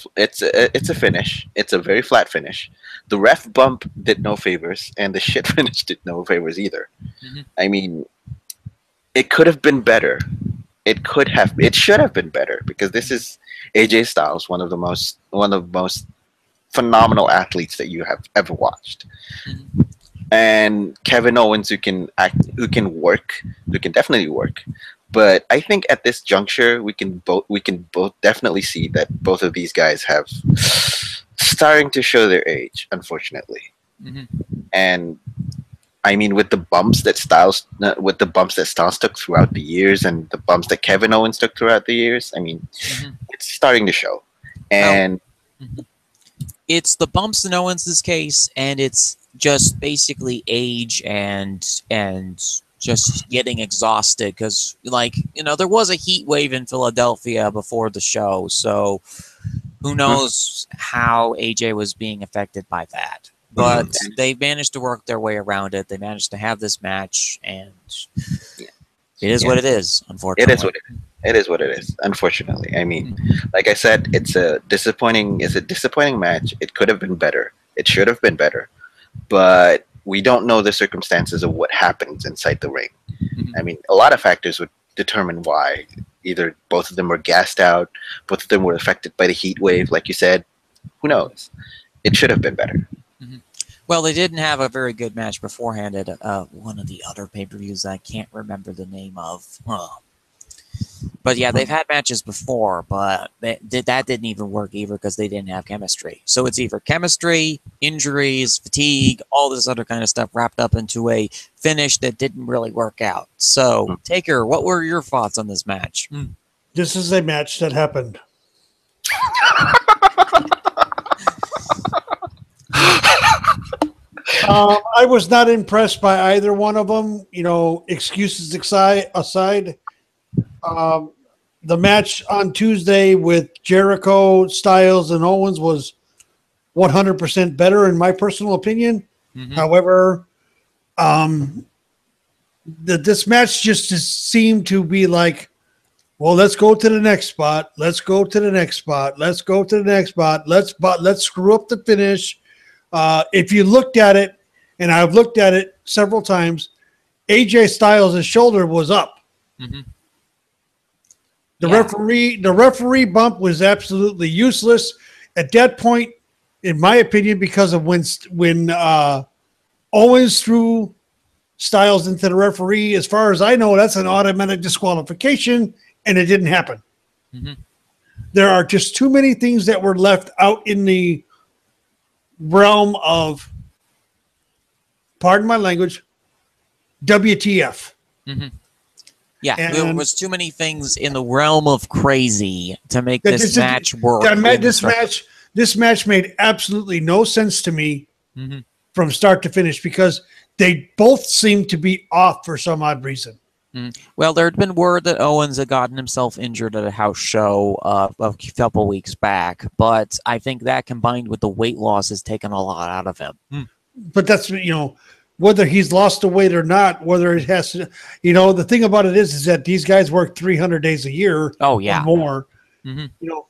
finish. It's a very flat finish. The ref bump did no favors, and the shit finish did no favors either. I mean, it could have been better. It should have been better, because this is AJ Styles, one of the most phenomenal athletes that you have ever watched, and Kevin Owens, who can definitely work. But I think at this juncture, we can both definitely see that both of these guys have starting to show their age, unfortunately. And I mean, with the bumps that Styles took throughout the years, and the bumps that Kevin Owens took throughout the years, I mean, it's starting to show. And it's the bumps in Owens' case, and it's just basically age and just getting exhausted, because, like, you know, there was a heat wave in Philadelphia before the show, so who knows how AJ was being affected by that. But they managed to work their way around it. They managed to have this match, and it is what it is, unfortunately. It is what it is, unfortunately. I mean, like I said, it's a disappointing match. It could have been better. It should have been better. But we don't know the circumstances of what happens inside the ring. I mean, a lot of factors would determine why. Either both of them were gassed out, both of them were affected by the heat wave, like you said. Who knows? It should have been better. Well, they didn't have a very good match beforehand at one of the other pay-per-views I can't remember the name of. But yeah, they've had matches before, but that didn't even work either, because they didn't have chemistry. So it's either chemistry, injuries, fatigue, all this other kind of stuff wrapped up into a finish that didn't really work out. So, Taker, what were your thoughts on this match? This is a match that happened. I was not impressed by either one of them. You know, excuses aside. The match on Tuesday with Jericho, Styles, and Owens was 100% better in my personal opinion. However, this match just seemed to be like, well, let's go to the next spot. Let's go to the next spot. Let's go to the next spot. Let's screw up the finish. If you looked at it, and I've looked at it several times, AJ Styles' shoulder was up. The referee bump was absolutely useless at that point, in my opinion, because of when Owens threw Styles into the referee. As far as I know, that's an automatic disqualification, and it didn't happen. There are just too many things that were left out in the realm of, pardon my language, WTF. Yeah, there was too many things in the realm of crazy to make this match work. This match made absolutely no sense to me from start to finish, because they both seemed to be off for some odd reason. Well, there had been word that Owens had gotten himself injured at a house show a couple weeks back, but I think that combined with the weight loss has taken a lot out of him. But that's, you know, whether he's lost the weight or not, whether it has to, you know, the thing about it is that these guys work 300 days a year. Oh yeah, or more. You know,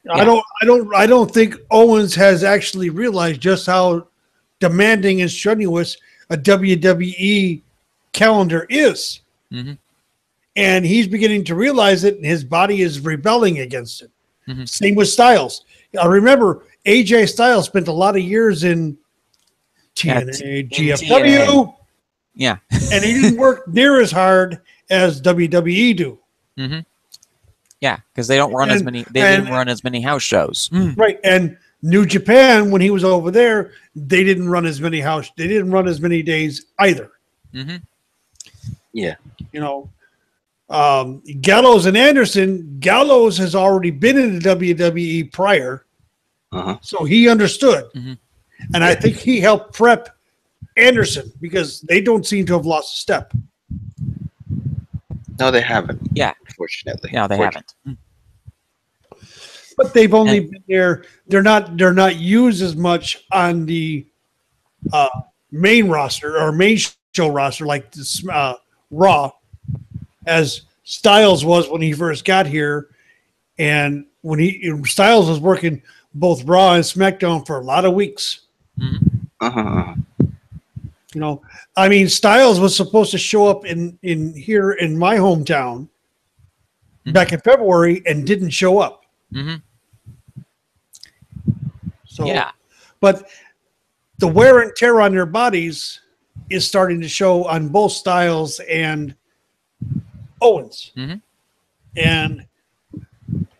yeah. I don't think Owens has actually realized just how demanding and strenuous a WWE calendar is. And he's beginning to realize it, and his body is rebelling against it. Same with Styles. I remember AJ Styles spent a lot of years in TNA, GFW. Yeah. And he didn't work near as hard as WWE do. Yeah, because they don't run as many. They didn't run as many house shows. Right. And New Japan, when he was over there, they didn't run as many They didn't run as many days either. Yeah. You know, Gallows and Anderson, Gallows has already been in the WWE prior, so he understood. And I think he helped prep Anderson because they don't seem to have lost a step. No, they haven't. Yeah. Fortunately. No, they haven't. But they've only been there. They're not used as much on the main roster or main show roster like this, Raw as Styles was when he first got here, and when Styles was working both Raw and SmackDown for a lot of weeks. You know, I mean, Styles was supposed to show up in here in my hometown back in February and didn't show up. So, yeah, but the wear and tear on their bodies is starting to show on both Styles and Owens. And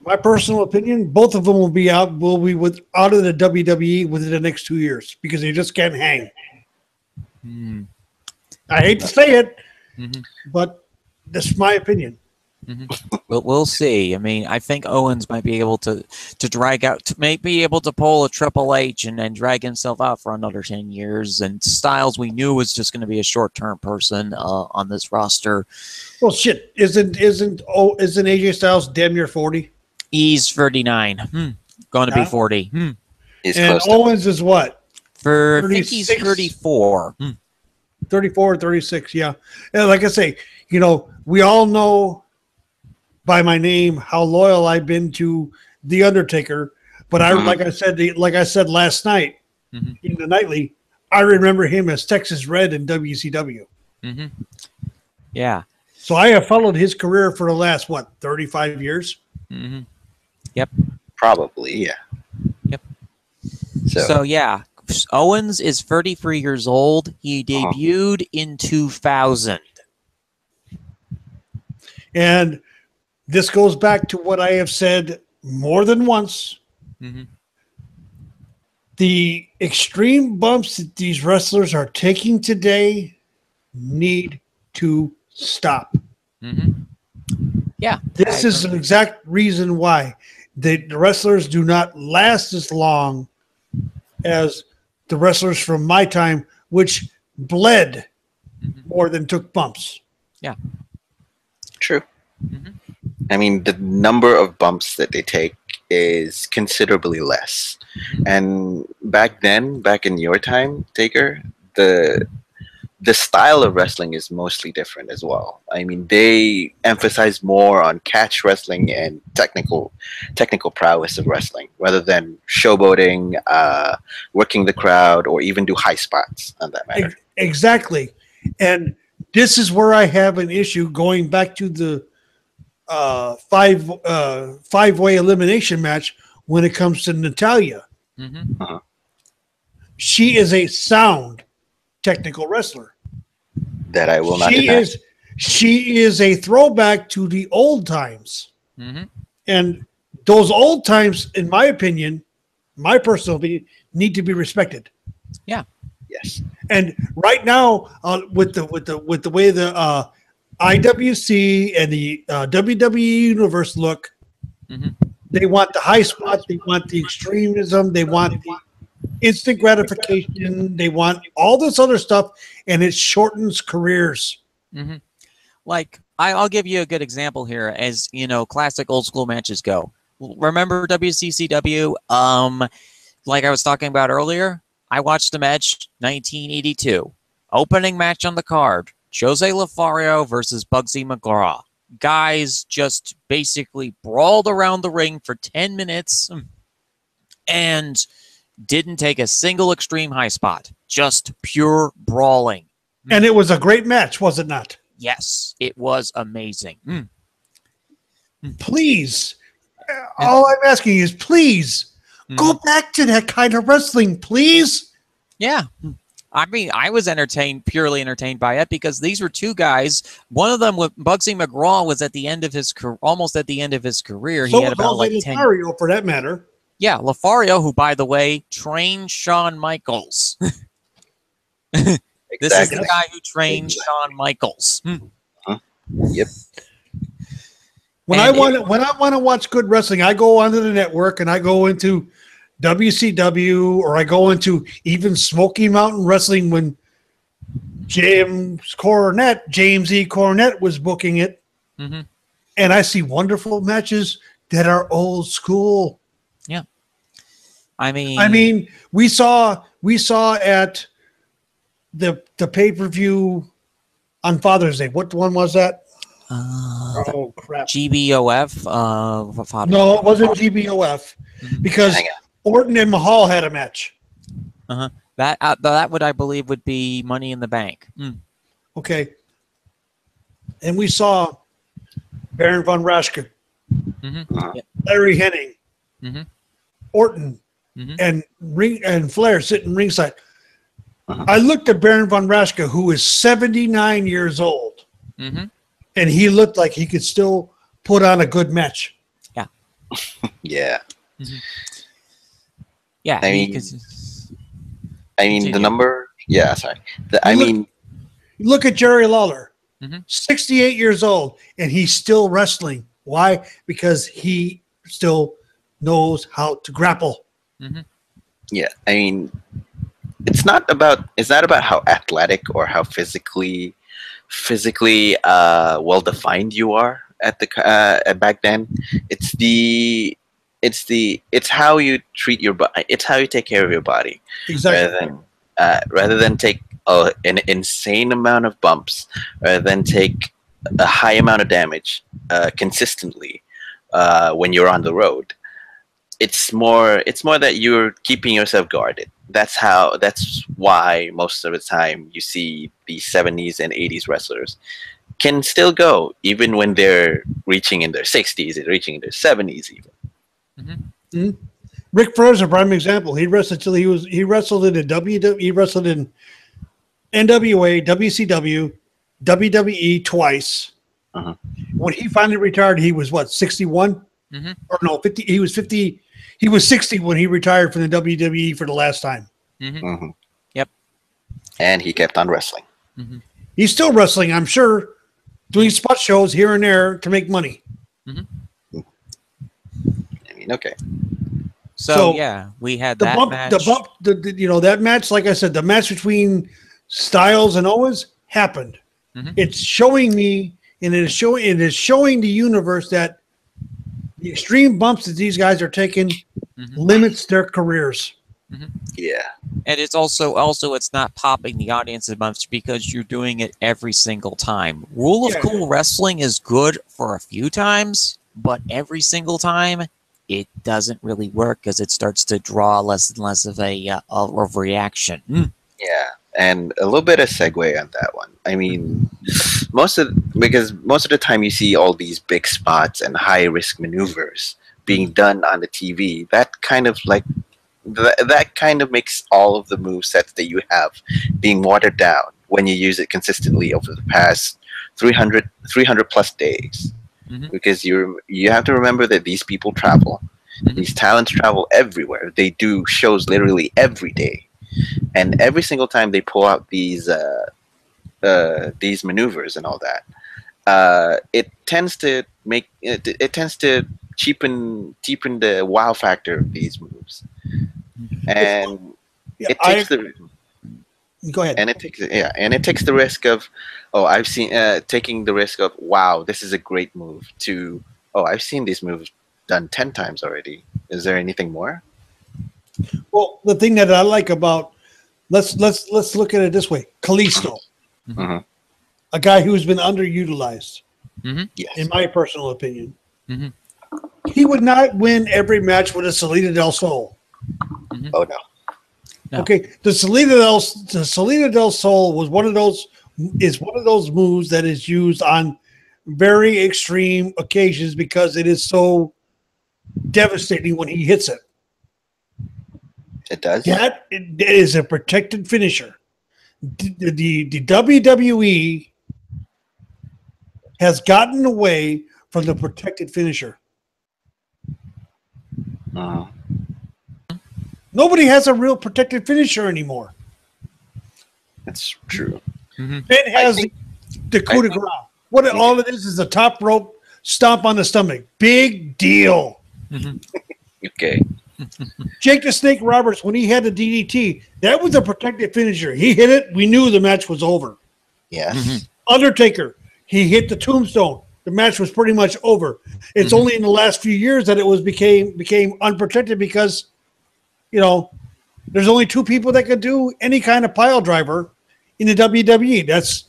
my personal opinion, both of them will be out of the WWE within the next 2 years because they just can't hang. I hate to say it, but that's my opinion. We'll see. I mean, I think Owens might be able to drag out, may be able to pull a Triple H and drag himself out for another 10 years. And Styles, we knew was just going to be a short-term person on this roster. Well, shit, isn't AJ Styles damn near 40? He's 39, going to be 40. He's and close Owens is what? I think he's 34. 34 or 36, yeah. And like I say, you know, we all know by my name how loyal I've been to The Undertaker, but like I said last night in the nightly, I remember him as Texas Red in WCW. Yeah. So I have followed his career for the last 35 years. Yep. Probably, yeah. Yep. So yeah, Owens is 33 years old. He debuted in 2000. And this goes back to what I have said more than once. The extreme bumps that these wrestlers are taking today need to stop. Yeah. This is an exact reason why the wrestlers do not last as long as the wrestlers from my time, which bled more than took bumps. Yeah. True. I mean, the number of bumps that they take is considerably less. And back in your time, Taker, the style of wrestling is mostly different as well. I mean, they emphasize more on catch wrestling and technical prowess of wrestling rather than showboating, working the crowd, or even do high spots on that matter. Exactly. And this is where I have an issue going back to the five-way elimination match when it comes to Natalya. She is a sound technical wrestler. That I will not deny. She is a throwback to the old times. And those old times, in my opinion, my personal opinion, need to be respected. Yeah. Yes. And right now, with the way the IWC and the WWE Universe look, they want the high spot, they want the extremism, they want the instant gratification, they want all this other stuff, and it shortens careers. Like, I'll give you a good example here, as you know, classic old school matches go. Remember WCCW? Like I was talking about earlier, I watched the match 1982. Opening match on the card, Jose Lothario versus Bugsy McGraw. Guys just basically brawled around the ring for 10 minutes and didn't take a single extreme high spot. Just pure brawling. And it was a great match, was it not? Yes, it was amazing. Please, all I'm asking is please go back to that kind of wrestling, please. Yeah. I mean, I was purely entertained by it because these were two guys. One of them, Bugsy McGraw, was at the end of his almost at the end of his career. So he had about like 10 years. for that matter. Yeah, Lothario, who, by the way, trained Shawn Michaels. This is the guy who trained Shawn Michaels. Yep. When I want to watch good wrestling, I go onto the network and I go into WCW, or I go into even Smoky Mountain Wrestling when James E. Cornette was booking it. Mm-hmm. And I see wonderful matches that are old school. Yeah. I mean, we saw at the pay-per-view on Father's Day. What one was that? Oh crap! GBOF. No, it wasn't GBOF because Orton and Mahal had a match. That would, I believe, would be Money in the Bank. Okay, and we saw Baron von Raschke, Larry Hennig, Orton, and Flair sitting ringside. I looked at Baron von Raschke, who is 79 years old, and he looked like he could still put on a good match. Yeah. Yeah. Yeah. I mean the number. Yeah, sorry. Look at Jerry Lawler, 68 years old, and he's still wrestling. Why? Because he still knows how to grapple. Yeah, I mean, it's not about how athletic or how physically well defined you are at back then. It's how you treat your body. It's how you take care of your body. Exactly. Rather than take an insane amount of bumps, rather than take a high amount of damage consistently when you're on the road. It's more that you're keeping yourself guarded. That's why most of the time you see the 70s and 80s wrestlers can still go even when they're reaching in their 60s and reaching in their 70s even. Ric Flair's a prime example. He wrestled till he wrestled in the WWE, he wrestled in NWA, WCW, WWE twice. When he finally retired, he was what, 61? Or no, 50. He was 50. He was 60 when he retired from the WWE for the last time. Yep. And he kept on wrestling. He's still wrestling, I'm sure, doing spot shows here and there to make money. I mean, okay. So yeah, we had that match. That match, like I said, the match between Styles and Owens happened. It's showing me, and it is showing the universe that the extreme bumps that these guys are taking limits their careers. Yeah. And it's also it's not popping the audience as much because you're doing it every single time. Rule of Cool Wrestling is good for a few times, but every single time it doesn't really work because it starts to draw less and less of a reaction. Yeah, and a little bit of segue on that one. I mean, most of the time you see all these big spots and high risk maneuvers being done on the TV. That kind of makes all of the movesets that you have being watered down when you use it consistently over the past 300 plus days. Because you have to remember that these people travel. These talents travel everywhere. They do shows literally every day. And every single time they pull out these maneuvers and all that, it tends to cheapen the wow factor of these moves. And it takes go ahead. And it takes the risk of, I've seen taking the risk of, wow, this is a great move, to, I've seen these moves done 10 times already. Is there anything more? Well, the thing that I like about, let's look at it this way. Kalisto, a guy who's been underutilized, yes, in my personal opinion. He would not win every match with a Salida del Sol. Oh no. Okay, the Salida del Sol was one of those moves that is used on very extreme occasions because it is so devastating when he hits it. It does. That is a protected finisher. The WWE has gotten away from the protected finisher. Nobody has a real protected finisher anymore. That's true. It has the coup de grace. All it is a top rope stomp on the stomach. Big deal. Okay. Jake the Snake Roberts, when he had the DDT, that was a protected finisher. He hit it. We knew the match was over. Yes. Undertaker, he hit the tombstone. The match was pretty much over. It's only in the last few years that it was became unprotected because, you know, there's only two people that could do any kind of pile driver in the WWE. That's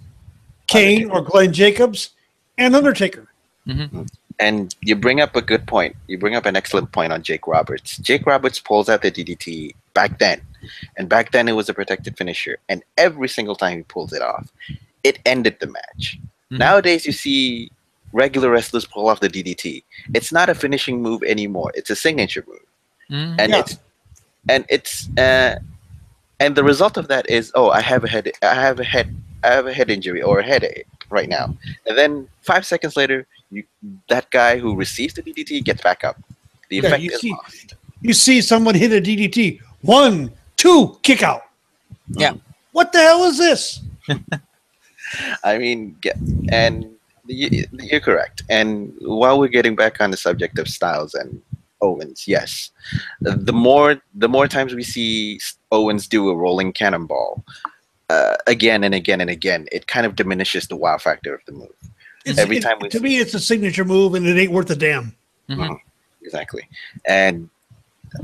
Kane or Glenn Jacobs and Undertaker. And you bring up a good point. You bring up an excellent point on Jake Roberts. Jake Roberts pulls out the DDT back then. And back then it was a protected finisher. And every single time he pulls it off, it ended the match. Nowadays you see regular wrestlers pull off the DDT. It's not a finishing move anymore. It's a signature move. And and the result of that is, I have a head injury or a headache right now. And then 5 seconds later, that guy who receives the DDT gets back up. The effect is lost. You see someone hit a DDT. 1, 2, kick out. Yeah. What the hell is this? I mean, and you're correct. And while we're getting back on the subject of Styles and Owens, yes, the more times we see Owens do a rolling cannonball again and again and again, it kind of diminishes the wow factor of the move. To me, it's a signature move, and it ain't worth a damn. Exactly. And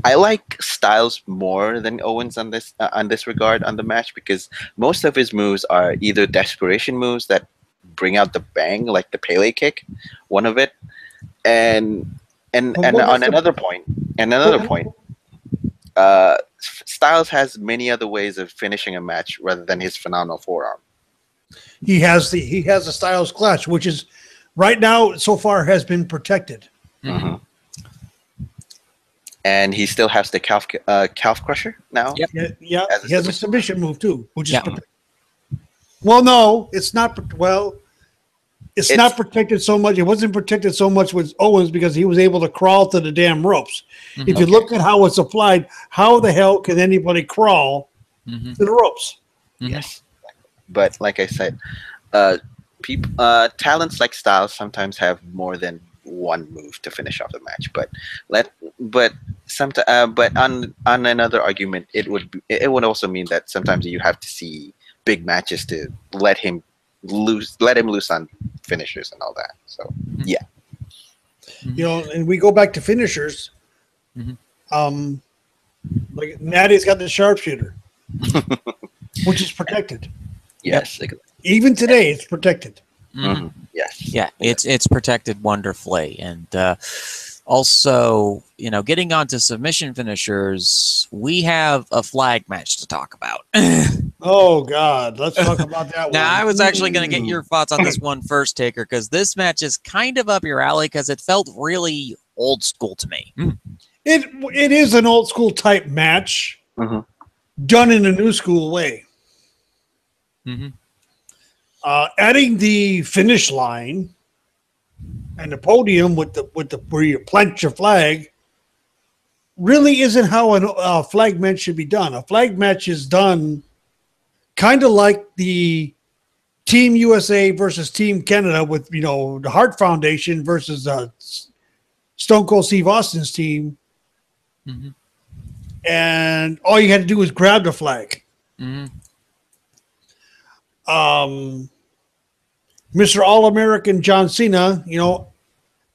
I like Styles more than Owens on this regard on the match, because most of his moves are either desperation moves that bring out the bang, like the Pele kick, one of it, and on another point, Styles has many other ways of finishing a match rather than his phenomenal forearm. He has the Styles Clash, which is right now so far has been protected. And he still has the calf crusher now. Yep. Yeah. He has a submission move too, which is protected. Well, no, it's not. Well, it's not protected so much. It wasn't protected so much with Owens because he was able to crawl to the damn ropes. If you look at how it's applied, how the hell can anybody crawl to the ropes? Yes. But like I said, talents like Styles sometimes have more than one move to finish off the match. But on another argument, it would also mean that sometimes you have to see big matches to let him loose on finishers and all that. So yeah, you know, and we go back to finishers. Like Natty's got the sharpshooter, which is protected. Yes. Even today, it's protected. Yes. Yeah, it's protected wonderfully. And also, you know, getting onto submission finishers, we have a flag match to talk about. Oh, God. Let's talk about that one. Now, I was actually going to get your thoughts on this one first, Taker, because this match is kind of up your alley because it felt really old school to me. It is an old school type match done in a new school way. Adding the finish line and the podium with the where you plant your flag really isn't how a flag match should be done. A flag match is done kind of like the Team USA versus Team Canada with, you know, the Hart Foundation versus Stone Cold Steve Austin's team. And all you had to do was grab the flag. Mr. All-American John Cena, you know,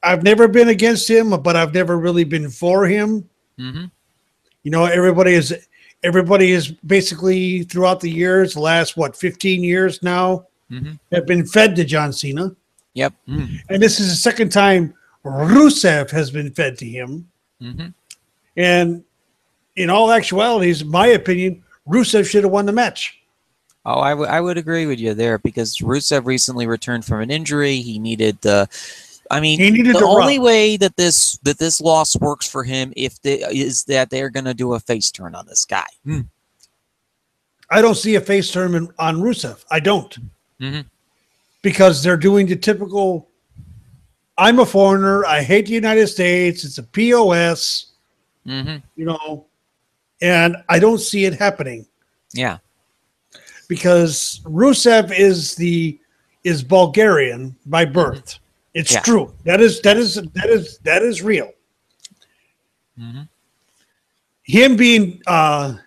I've never been against him, but I've never really been for him. You know, everybody is basically throughout the years, the last 15 years now, have been fed to John Cena. Yep. And this is the second time Rusev has been fed to him. And in all actualities, my opinion, Rusev should have won the match. Oh, I would agree with you there because Rusev recently returned from an injury. He needed the. I mean, the only way that this loss works for him is that they're going to do a face turn on this guy. I don't see a face turn on Rusev. I don't, because they're doing the typical. I'm a foreigner. I hate the United States. It's a POS. You know, and I don't see it happening. Yeah. Because Rusev is Bulgarian by birth. It's true. That is real. Mm-hmm. Him being AA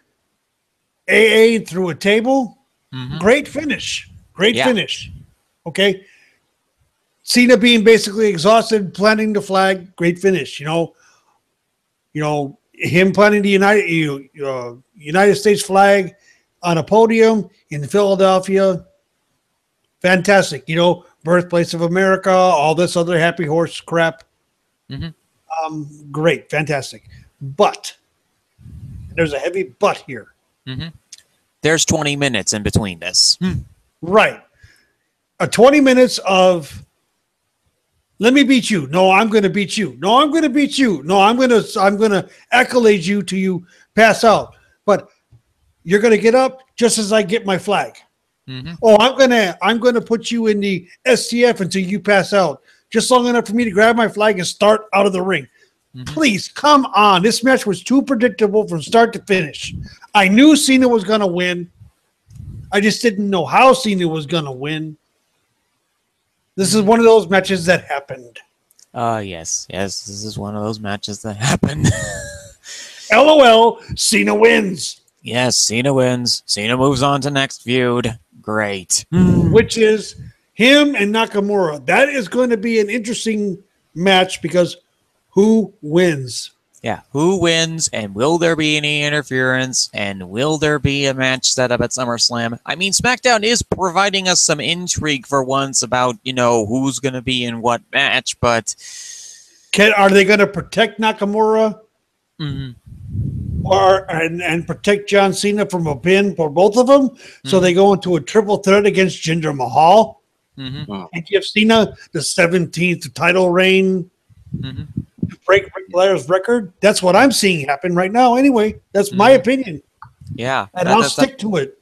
through a table, great finish. Great finish. Okay. Cena being basically exhausted, planting the flag, great finish. You know, him planting the United States flag on a podium in Philadelphia, fantastic. You know, birthplace of America, all this other happy horse crap. Great, fantastic. But there's a heavy but here. There's 20 minutes in between this. Right. 20 minutes of let me beat you. No, I'm going to beat you. No, I'm going to beat you. No, I'm going to accolade you till you pass out. But you're going to get up just as I get my flag. Oh, I'm going to put you in the STF until you pass out. Just long enough for me to grab my flag and start out of the ring. Please, come on. This match was too predictable from start to finish. I knew Cena was going to win. I just didn't know how Cena was going to win. This is one of those matches that happened. Yes, this is one of those matches that happened. LOL, Cena wins. Yes, Cena wins. Cena moves on to next feud. Great. Which is him and Nakamura. That is going to be an interesting match because who wins? Yeah, who wins, and will there be any interference, and will there be a match set up at SummerSlam? I mean, SmackDown is providing us some intrigue for once about, who's going to be in what match, but... Are they going to protect Nakamura? And protect John Cena from a pin for both of them? So they go into a triple threat against Jinder Mahal? And give Cena the 17th title reign? Break Ric Flair's record. That's what I'm seeing happen right now. Anyway, that's my opinion. Yeah, and I'll stick to it.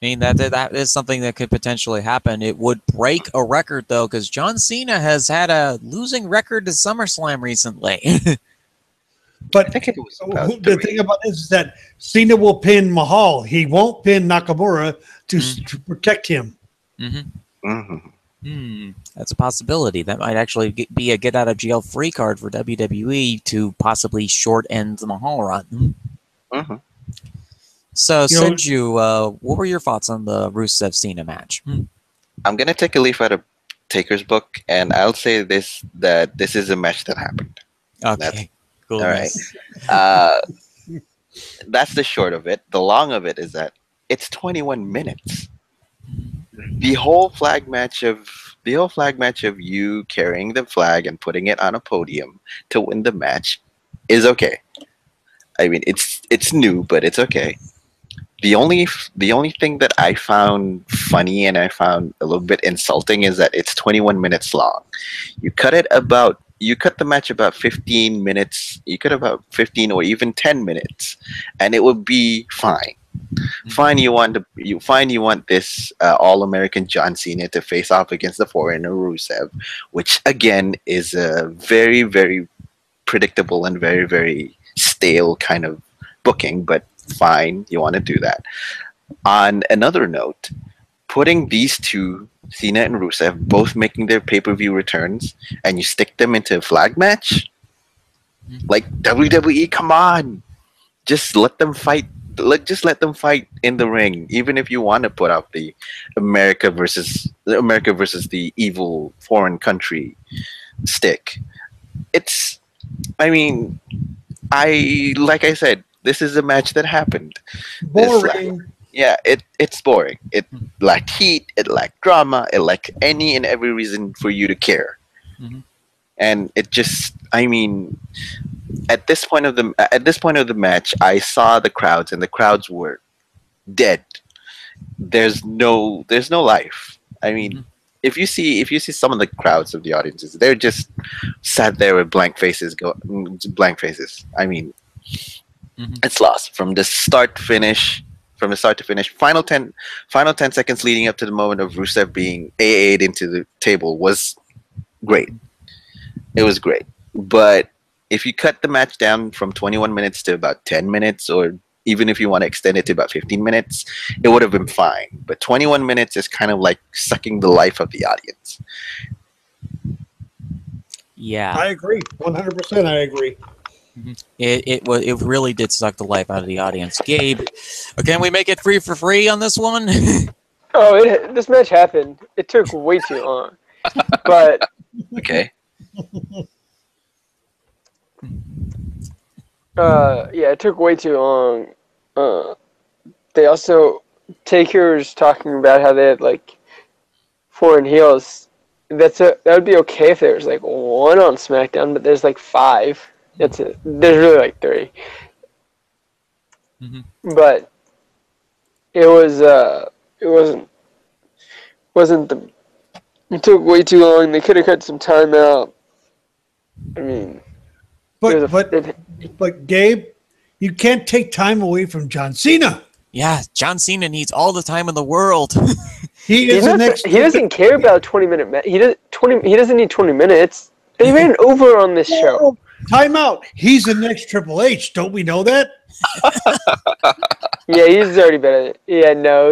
I mean, that is something that could potentially happen. It would break a record though, because John Cena has had a losing record to SummerSlam recently. But the thing about this is that Cena will pin Mahal. He won't pin Nakamura to protect him. That's a possibility. That might actually be a get-out-of-jail-free card for WWE to possibly short end the Mahal run. So, Senju, what were your thoughts on the Rusev-Cena match? I'm going to take a leaf out of Taker's book, and I'll say that this is a match that happened. Okay, cool. All right. That's the short of it. The long of it is that it's 21 minutes. The whole flag match of you carrying the flag and putting it on a podium to win the match is okay. I mean, it's new, but it's okay. The only thing that I found funny and I found a little bit insulting is that it's 21 minutes long. You cut the match about 15 minutes. You cut about 15 or even 10 minutes, and it would be fine. Fine, you want this All-American John Cena to face off against the foreigner Rusev, which again is a very, very predictable and very, very stale kind of booking, but fine, you want to do that. On another note, putting these two, Cena and Rusev, both making their pay-per-view returns, and you stick them into a flag match, like WWE, come on, just let them fight. Just let them fight in the ring, even if you want to put out the America versus the evil foreign country stick. Like I said, this is a match that happened. Boring. It's boring. It lacked heat. It lacked drama. It lacked any and every reason for you to care. And it just, at this point of the match, I saw the crowds, and the crowds were dead. There's no life. I mean, if you see some of the crowds of the audiences, they're just sat there with blank faces. I mean, it's lost from the start to finish. Final 10 seconds leading up to the moment of Rusev being AA'd into the table was great. It was great, but if you cut the match down from 21 minutes to about 10 minutes, or even if you want to extend it to about 15 minutes, it would have been fine. But 21 minutes is kind of like sucking the life of the audience. Yeah. I agree. 100%. I agree. It really did suck the life out of the audience. Gabe, can we make it free for free on this one? Oh, this match happened. It took way too long. But Okay. yeah, it took way too long. They also Taker's talking about how they had like foreign heels. That would be okay if there was like one on SmackDown, but there's like 5. That's it. There's really like 3. But it wasn't the. It took way too long. They could have cut some time out. I mean, but Gabe, you can't take time away from John Cena. Yeah, John Cena needs all the time in the world. He doesn't care about 20-minute match. He doesn't need 20 minutes. They ran over on this show. Time out. He's the next Triple H. Don't we know that? Yeah, he's already been at it. Yeah, no,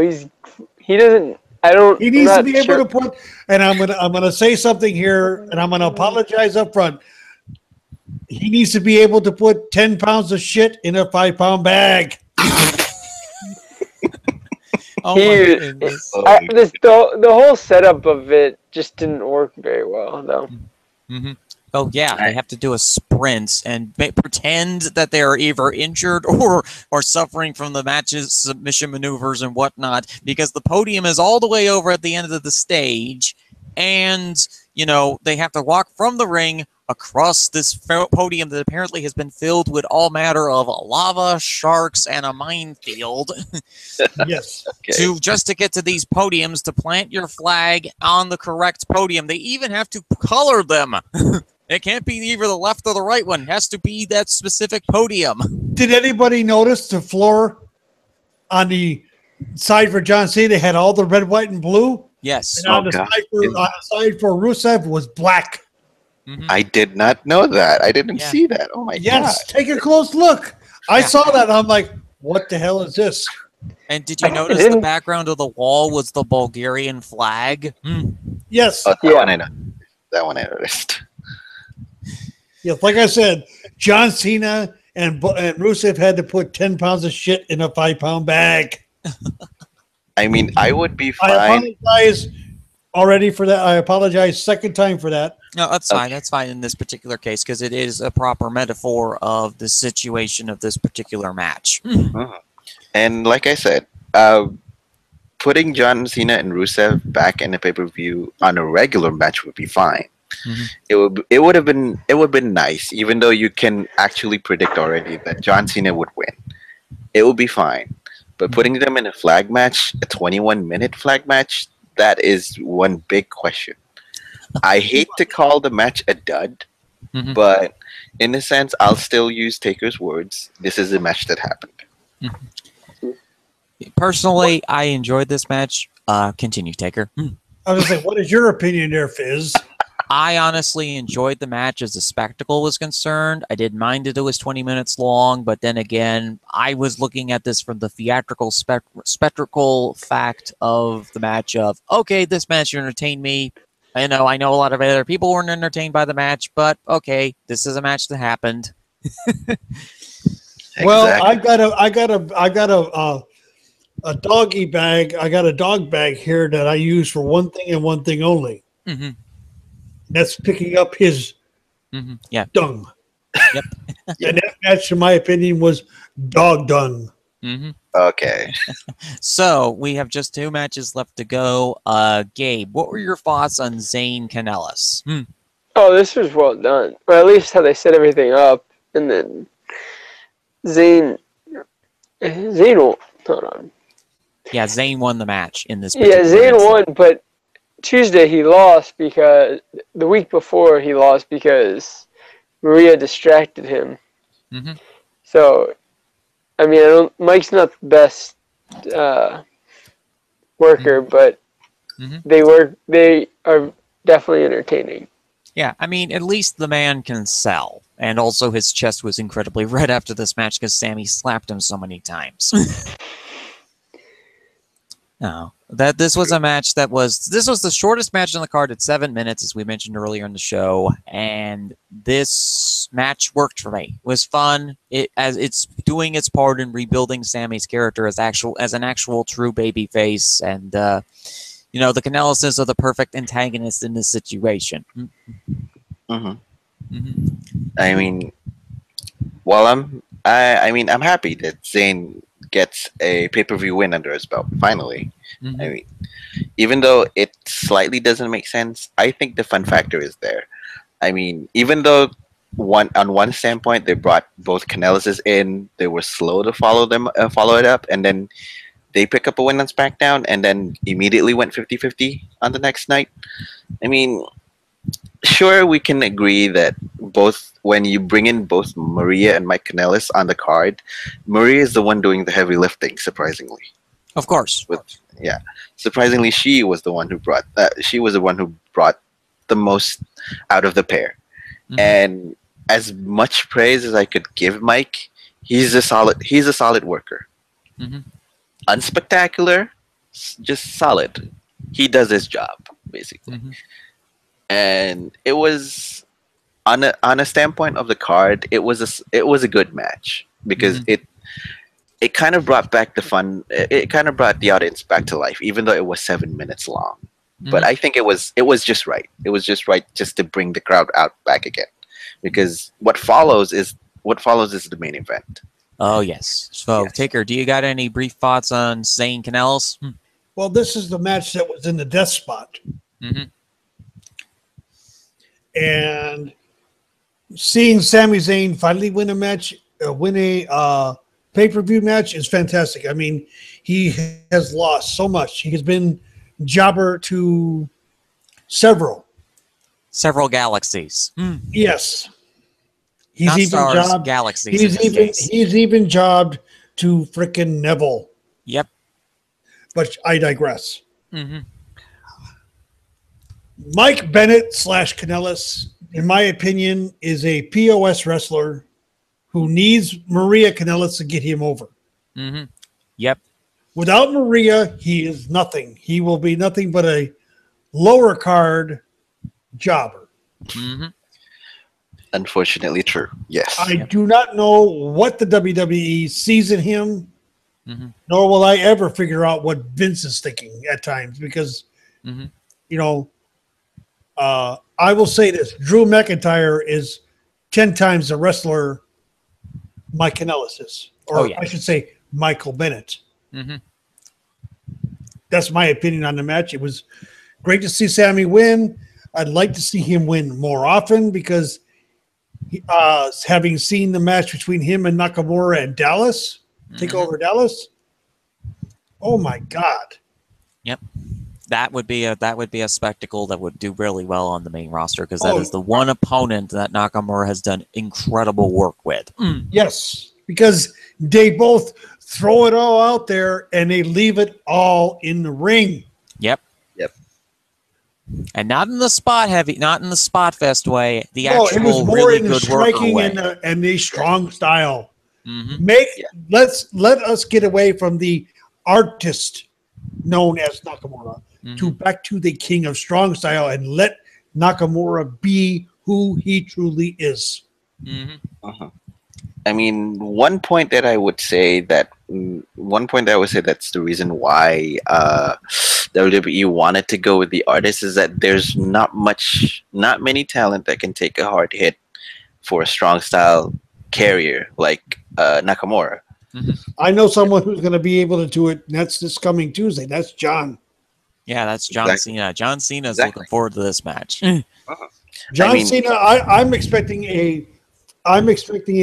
he doesn't. I don't. He needs to be able to put. And I'm gonna say something here, and I'm gonna apologize up front. He needs to be able to put 10 pounds of shit in a 5-pound bag. Oh my goodness. The whole setup of it just didn't work very well, though. Oh yeah, they have to do a sprint and pretend that they are either injured or suffering from the match's submission maneuvers and whatnot, because the podium is all the way over at the end of the stage, and they have to walk from the ring across this podium that apparently has been filled with all matter of lava, sharks, and a minefield. Yes. Just to get to these podiums to plant your flag on the correct podium. They even have to color them. It can't be either the left or the right one. It has to be that specific podium. Did anybody notice the floor on the side for John Cena had all the red, white, and blue? Yes. And on the side for Rusev was black. I did not know that. I didn't see that. Oh my god! Take a close look. I saw that. And I'm like, what the hell is this? And did you notice the background of the wall was the Bulgarian flag? Yes. Oh, that one I noticed. Yes, like I said, John Cena and Rusev had to put 10 pounds of shit in a 5-pound bag. I mean, I would be fine. I apologize already for that. I apologize second time for that. No, that's fine. That's fine in this particular case because it is a proper metaphor of the situation of this particular match. And like I said, putting John Cena and Rusev back in a pay-per-view on a regular match would be fine. It would have been nice, even though you can actually predict already that John Cena would win. It would be fine. But putting them in a flag match, a 21-minute flag match, that is one big question. I hate to call the match a dud, but in a sense, I'll still use Taker's words. This is a match that happened. Personally, I enjoyed this match. Continue, Taker. I was going to say, what is your opinion there, Fizz? I honestly enjoyed the match as the spectacle was concerned. I didn't mind that it was 20 minutes long, but then again, I was looking at this from the theatrical spectacle fact of the match of, okay, this match entertained me. I know a lot of other people weren't entertained by the match, but okay, this is a match that happened. Well, I got a doggy bag. I got a dog bag here that I use for one thing and one thing only. That's picking up his dung. Yep. And that match, in my opinion, was dog dung. Okay. So we have just 2 matches left to go. Gabe, what were your thoughts on Zayn Kanellis? Oh, this was well done. Or at least how they set everything up. And then Zayn hold on. Yeah, Zayn won the match in this. Yeah, Zayn won, but Tuesday he lost because the week before he lost because Maria distracted him. So, I mean, Mike's not the best worker, but they are definitely entertaining. Yeah, I mean, at least the man can sell. And also his chest was incredibly red after this match because Sammy slapped him so many times. No, that this was a match that was the shortest match on the card at 7 minutes, as we mentioned earlier in the show, and this match worked for me. It was fun. It's doing its part in rebuilding Sammy's character as an actual true baby face, and the Canellises are the perfect antagonist in this situation. I mean, well, I'm happy that Zayn gets a pay-per-view win under his belt finally. I mean, even though it slightly doesn't make sense, I think the fun factor is there. I mean, even though on one standpoint they brought both Canellises in, they were slow to follow it up, and then they pick up a win on SmackDown, and then immediately went 50-50 on the next night. I mean, sure, we can agree that when you bring in both Maria and Mike Kanellis on the card, Maria is the one doing the heavy lifting, surprisingly. Of course. Surprisingly, she was the one who brought the most out of the pair. And as much praise as I could give Mike, he's a solid worker. Unspectacular, just solid. He does his job, basically. And it was on a standpoint of the card, it was a good match because it kind of brought back the fun. It kind of brought the audience back to life, even though it was 7 minutes long. But I think it was just right. It was just right just to bring the crowd out back again, because what follows is the main event. Oh yes. So Yes. Taker, do you got any brief thoughts on Zayn Canellis? Well, this is the match that was in the death spot. And seeing Sami Zayn finally win a pay-per-view match is fantastic. I mean, he has lost so much. He has been jobber to several galaxies. Yes. Not stars, galaxies. He's even jobbed to frickin' Neville. Yep. But I digress. Mike Bennett / Kanellis, in my opinion, is a POS wrestler who needs Maria Kanellis to get him over. Yep. Without Maria, he is nothing. He will be nothing but a lower card jobber. Unfortunately true. Yes. I do not know what the WWE sees in him, nor will I ever figure out what Vince is thinking at times because, I will say this. Drew McIntyre is 10 times the wrestler Mike Kanellis is. Or I should say Michael Bennett. That's my opinion on the match. It was great to see Sammy win. I'd like to see him win more often because having seen the match between him and Nakamura and Dallas, take over Dallas, oh my God. Yep. That would be a spectacle that would do really well on the main roster because that is the one opponent that Nakamura has done incredible work with. Yes, because they both throw it all out there and they leave it all in the ring. Yep. And not in the spot fest way. The actual it was more really in the good worker striking way. and the strong style. Let us get away from the artist known as Nakamura to back to the king of strong style and let Nakamura be who he truly is. I mean, one point that I would say that's the reason why WWE wanted to go with the artist is that there's not many talent that can take a hard hit for a strong style carrier like Nakamura. I know someone who's going to be able to do it. And that's this coming Tuesday. That's John. Yeah, that's John Cena. John Cena is looking forward to this match. Cena. I'm expecting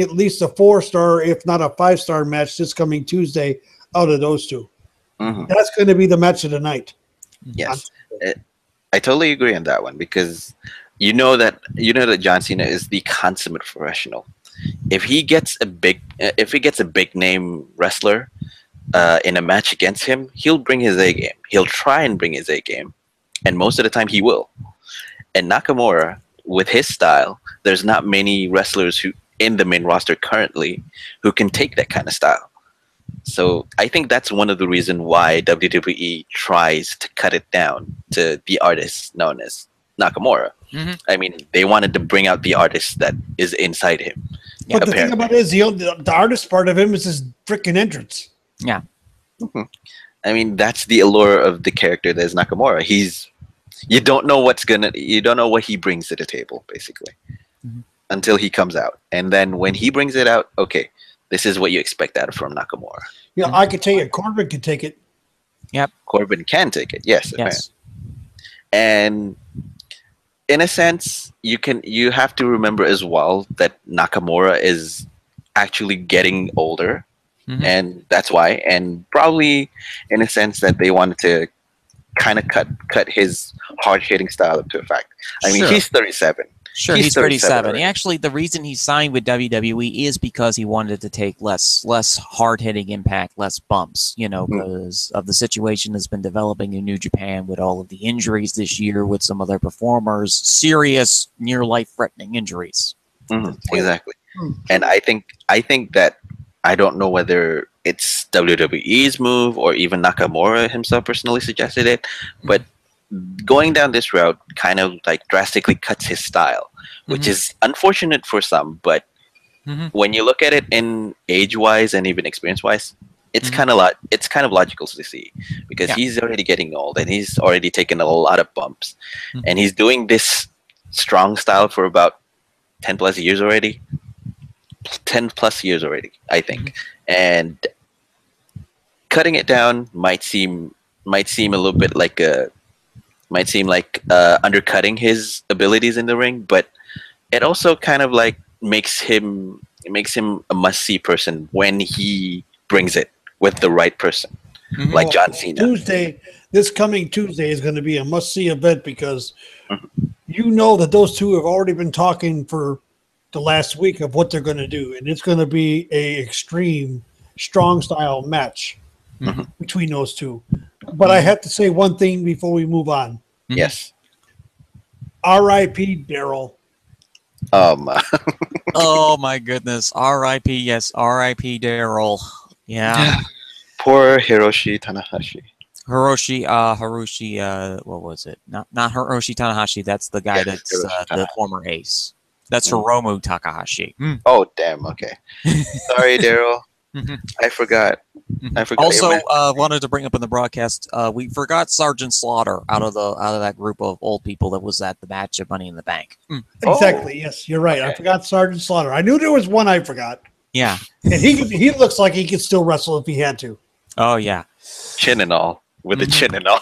at least a 4-star, if not a 5-star match this coming Tuesday out of those two. That's going to be the match of the night. Yes, I totally agree on that one because you know that John Cena is the consummate professional. If he gets a big name wrestler in a match against him, he'll bring his A game. He'll try and bring his A game, and most of the time he will. And Nakamura, with his style, there's not many wrestlers who in the main roster currently who can take that kind of style. So I think that's one of the reasons why WWE tries to cut it down to the artist known as Nakamura. Mhm. I mean, they wanted to bring out the artist that is inside him. Yeah, But the thing about it is the artist part of him is his freaking entrance. Yeah. I mean, that's the allure of the character that is Nakamura. You don't know what he brings to the table, basically, until he comes out. And then when he brings it out, okay, this is what you expect out of from Nakamura. Yeah, I could take it. Corbin could take it. Yep. Corbin can take it, yes. Yes. And in a sense, you have to remember as well that Nakamura is actually getting older, and that's why. And probably in a sense that they wanted to kind of cut his hard hitting style up to a fact. I mean, he's 37. Sure, he's 37. already. Actually, the reason he signed with WWE is because he wanted to take less hard-hitting impact, less bumps, because of the situation that's been developing in New Japan with all of the injuries this year with some of their performers, serious, near-life-threatening injuries. Exactly. And I think that, I don't know whether it's WWE's move or even Nakamura himself personally suggested it, but going down this route kind of like drastically cuts his style, which is unfortunate for some, but when you look at it in age-wise and even experience-wise, it's kind of logical to see, because he's already getting old and he's already taken a lot of bumps, and he's doing this strong style for about 10 plus years already, I think. And cutting it down might seem a little bit like undercutting his abilities in the ring, but it also kind of like makes him a must-see person when he brings it with the right person, like John Cena. This coming Tuesday is going to be a must-see event, because you know that those two have already been talking for the last week of what they're going to do, and it's going to be a extreme strong style match between those two. But I have to say one thing before we move on. Yes. R.I.P. Daryl. Oh my goodness. R.I.P. Yes, R.I.P. Daryl. Yeah. Poor Hiroshi Tanahashi. Hiroshi, what was it? Not Hiroshi Tanahashi. That's the guy that's the former ace. That's Hiromu Takahashi. Oh, damn. Okay. Sorry, Daryl. I forgot. Also, wanted to bring up in the broadcast, we forgot Sergeant Slaughter out of that group of old people that was at the match of Money in the Bank. Exactly. Yes, you're right. Okay. I forgot Sergeant Slaughter. I knew there was one I forgot. Yeah. And he looks like he could still wrestle if he had to. Oh, yeah. Chin and all. With the chin and all.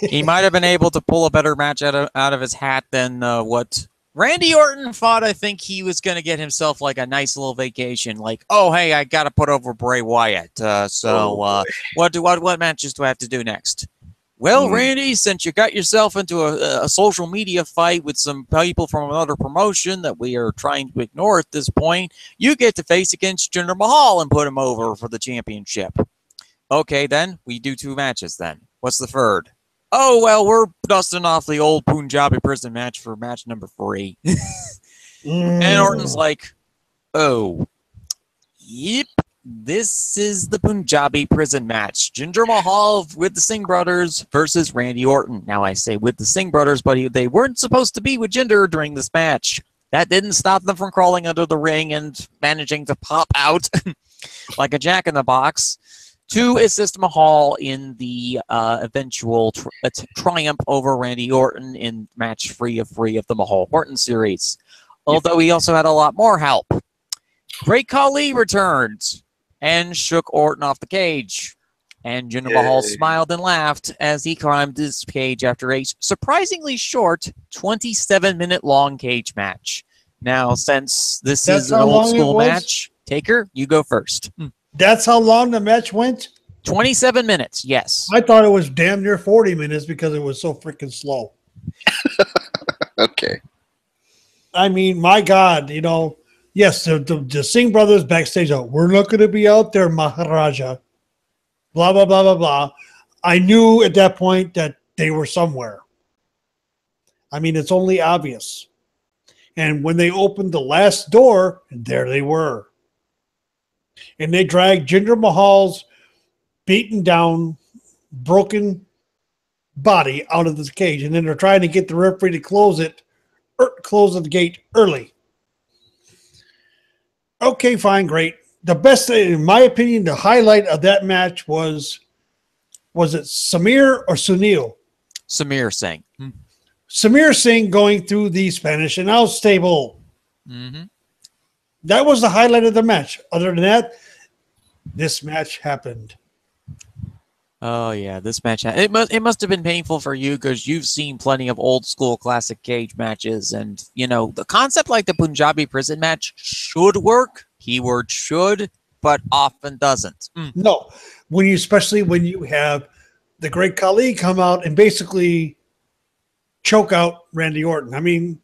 He might have been able to pull a better match out of his hat than what Randy Orton thought. I think he was going to get himself like a nice little vacation. Like, oh, hey, I got to put over Bray Wyatt. What matches do I have to do next? Well, Randy, since you got yourself into a social media fight with some people from another promotion that we are trying to ignore at this point, you get to face against Jinder Mahal and put him over for the championship. Okay, then. We do 2 matches then. What's the third? Oh, well, we're dusting off the old Punjabi prison match for match number 3. And Orton's like, oh, yep, this is the Punjabi prison match. Jinder Mahal with the Singh brothers versus Randy Orton. Now, I say with the Singh brothers, but they weren't supposed to be with Jinder during this match. That didn't stop them from crawling under the ring and managing to pop out like a jack-in-the-box to assist Mahal in the eventual triumph over Randy Orton in match 3 of the Mahal-Orton series. Although he also had a lot more help. Great Khali returned and shook Orton off the cage. And Jinder Mahal smiled and laughed as he climbed his cage after a surprisingly short 27-minute long cage match. Now, since this is an old school match, Taker, you go first. That's how long the match went? 27 minutes, yes. I thought it was damn near 40 minutes because it was so freaking slow. Okay. I mean, my God, yes, the Singh brothers backstage, we're not going to be out there, Maharaja. Blah, blah, blah, blah, blah. I knew at that point that they were somewhere. I mean, it's only obvious. And when they opened the last door, there they were. and they drag Jinder Mahal's beaten down, broken body out of this cage, and then they're trying to get the referee to close the gate early. Okay, fine, great. The best thing, in my opinion, the highlight of that match was it Samir or Sunil? Samir Singh. Samir Singh going through the Spanish announce table. That was the highlight of the match. Other than that, this match happened. Oh yeah, this match. It must have been painful for you because you've seen plenty of old school classic cage matches, and you know the concept like the Punjabi prison match should work. Keyword should, but often doesn't. No, especially when you have the Great Khali come out and basically choke out Randy Orton. I mean,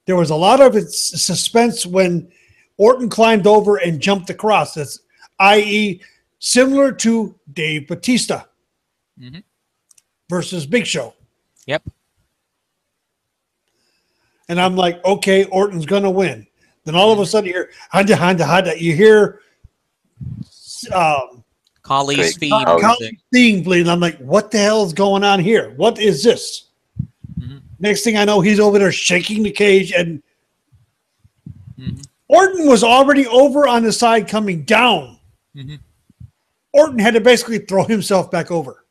there was a lot of suspense when Orton climbed over and jumped across. That's i.e. similar to Dave Bautista versus Big Show. Yep. And I'm like, okay, Orton's going to win. Then all of a sudden you hear, Handa, Handa, Handa. You hear Khali's theme bleeding. I'm like, what the hell is going on here? What is this? Next thing I know, he's over there shaking the cage, and Orton was already over on the side coming down. Orton had to basically throw himself back over.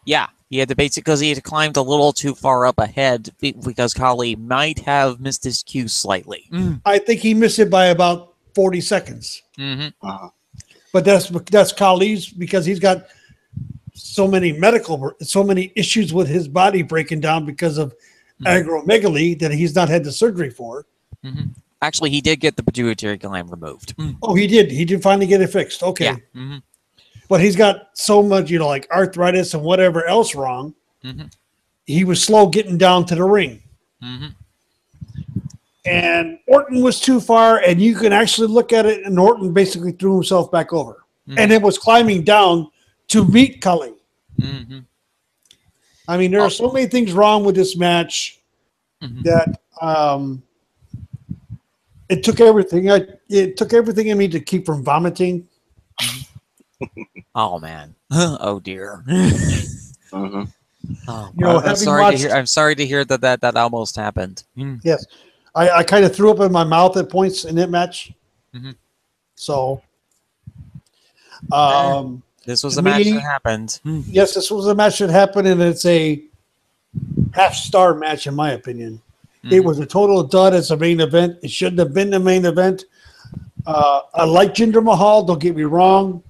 Yeah, he had to because he had climbed a little too far up ahead because Khali might have missed his cue slightly. I think he missed it by about 40 seconds. But that's Khali's because he's got so many issues with his body breaking down because of acromegaly that he's not had the surgery for. Actually, he did get the pituitary gland removed. Oh, he did. He did finally get it fixed. Okay. Yeah. But he's got so much, like arthritis and whatever else wrong. He was slow getting down to the ring. And Orton was too far, and you can actually look at it, and Orton basically threw himself back over. And it was climbing down to meet Khali. I mean, there are so many things wrong with this match that it took everything. It took everything in me to keep from vomiting. Oh man! Oh dear! Oh, I'm sorry to hear that almost happened. Yes, I kind of threw up in my mouth at points in that match. So, this was a match that happened. Yes, this was a match that happened, and it's a half-star match in my opinion. It was a total dud as a main event. It shouldn't have been the main event. I like Jinder Mahal. Don't get me wrong.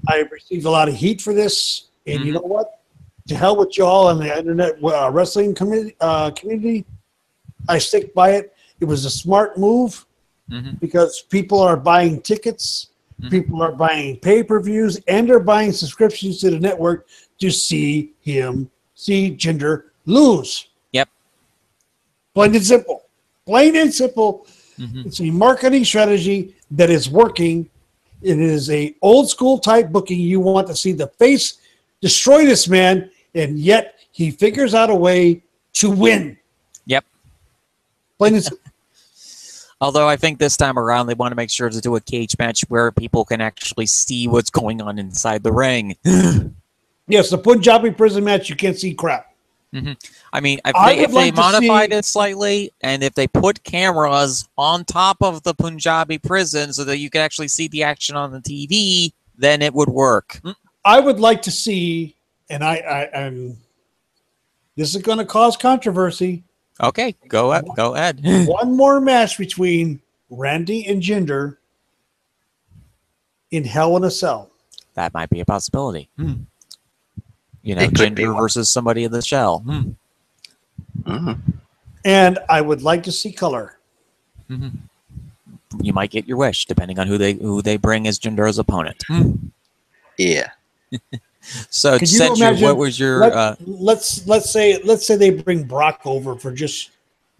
I received a lot of heat for this, and you know what? To hell with y'all on the internet wrestling community. I stick by it. It was a smart move because people are buying tickets, people are buying pay-per-views, and they're buying subscriptions to the network to see Jinder lose. Yep. Plain and simple. Plain and simple. It's a marketing strategy that is working. It is a old school type booking. You want to see the face destroy this man, and yet he figures out a way to win. Yep. Plain and simple. Although I think this time around they want to make sure to do a cage match where people can actually see what's going on inside the ring. Yes, the Punjabi prison match, you can't see crap. I mean, if they modified it slightly, and if they put cameras on top of the Punjabi prison so that you can actually see the action on the TV, then it would work. I would like to see, and I'm this is going to cause controversy. Okay, go ahead. One more match between Randy and Jinder in Hell in a Cell. That might be a possibility. You know, Jinder versus somebody in the shell. And I would like to see color. You might get your wish, depending on who they bring as Jinder's opponent. Yeah. Can So, you Senju, imagine, what was your? Let's say they bring Brock over for just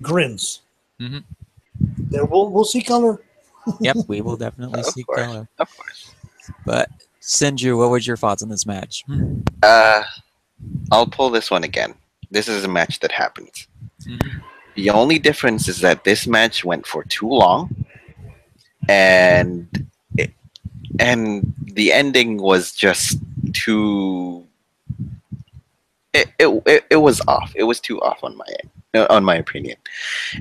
grins. Then we'll see color. Yep, we will definitely see color. Of course. But Senju, what was your thoughts on this match? I'll pull this one again. This is a match that happens. The only difference is that this match went for too long, and the ending was just too. It was off. It was too off on my end, on my opinion.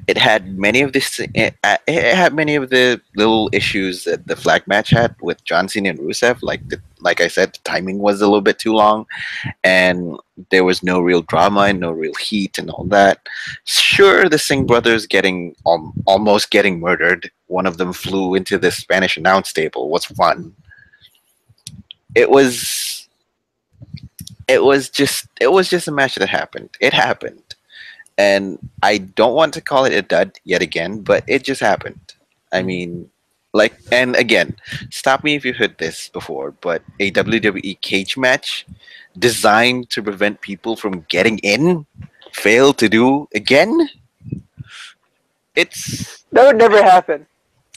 It had many of this. It had many of the little issues that the flag match had with John Cena and Rusev. Like I said, the timing was a little bit too long, and there was no real drama and no real heat and all that. Sure, the Singh brothers getting almost getting murdered. One of them flew into the Spanish announce table. Was fun. It was. It was just a match that happened. It happened, and I don't want to call it a dud yet again, but it just happened. I mean, like, and again, stop me if you heard this before, but a WWE cage match designed to prevent people from getting in failed to do again. It's That would never happen.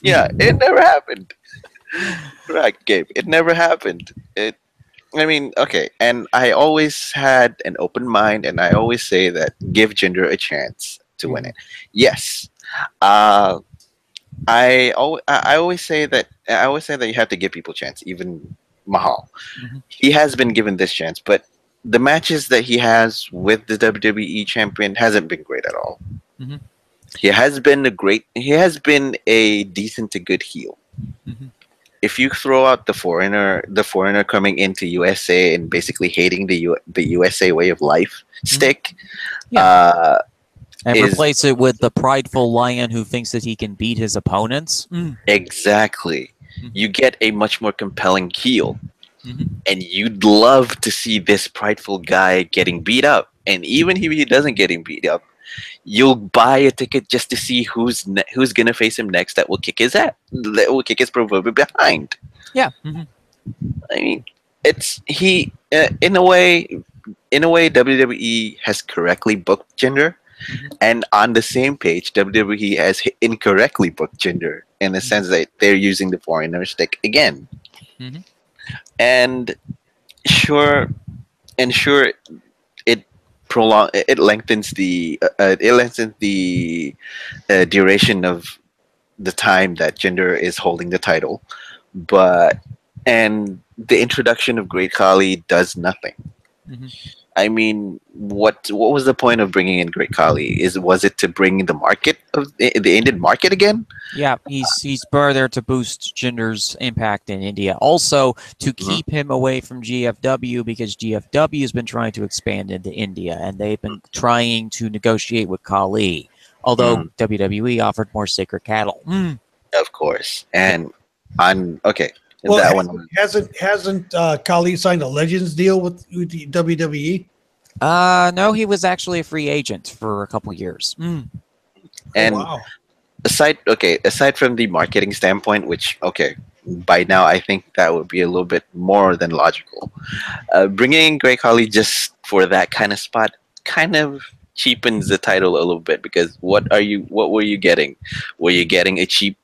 Yeah, it never happened. Right, Gabe. It never happened. I mean, okay, and I always had an open mind, and I always say that give Jinder a chance to win it. Yes, I always say that you have to give people a chance. Even Mahal, he has been given this chance, but the matches that he has with the WWE champion hasn't been great at all. He has been a decent to good heel. If you throw out the foreigner coming into USA and basically hating the USA way of life stick, and replace it with the prideful lion who thinks that he can beat his opponents. Exactly. You get a much more compelling heel, and you'd love to see this prideful guy getting beat up. And even if he doesn't get him beat up, you'll buy a ticket just to see who's gonna face him next. That will kick his ass. That will kick his proverbial behind. Yeah. I mean, in a way, WWE has correctly booked Jinder, and on the same page, WWE has incorrectly booked Jinder in the sense that they're using the foreigner stick again. And sure, it lengthens the duration of the time that Jinder is holding the title, and the introduction of Great Khali does nothing. I mean, what was the point of bringing in Great Khali? Was it to bring the market of the Indian market again? Yeah, he's there to boost Jinder's impact in India. Also, to keep him away from GFW, because GFW has been trying to expand into India, and they've been trying to negotiate with Khali. Although WWE offered more sacred cattle. Of course, and okay. Well, that one hasn't Khali signed a Legends deal with the WWE? No, he was actually a free agent for a couple years. And wow. aside from the marketing standpoint, which by now I think that would be a little bit more than logical. Bringing in Great Khali just for that kind of spot kind of cheapens the title a little bit, because what were you getting? Were you getting a cheap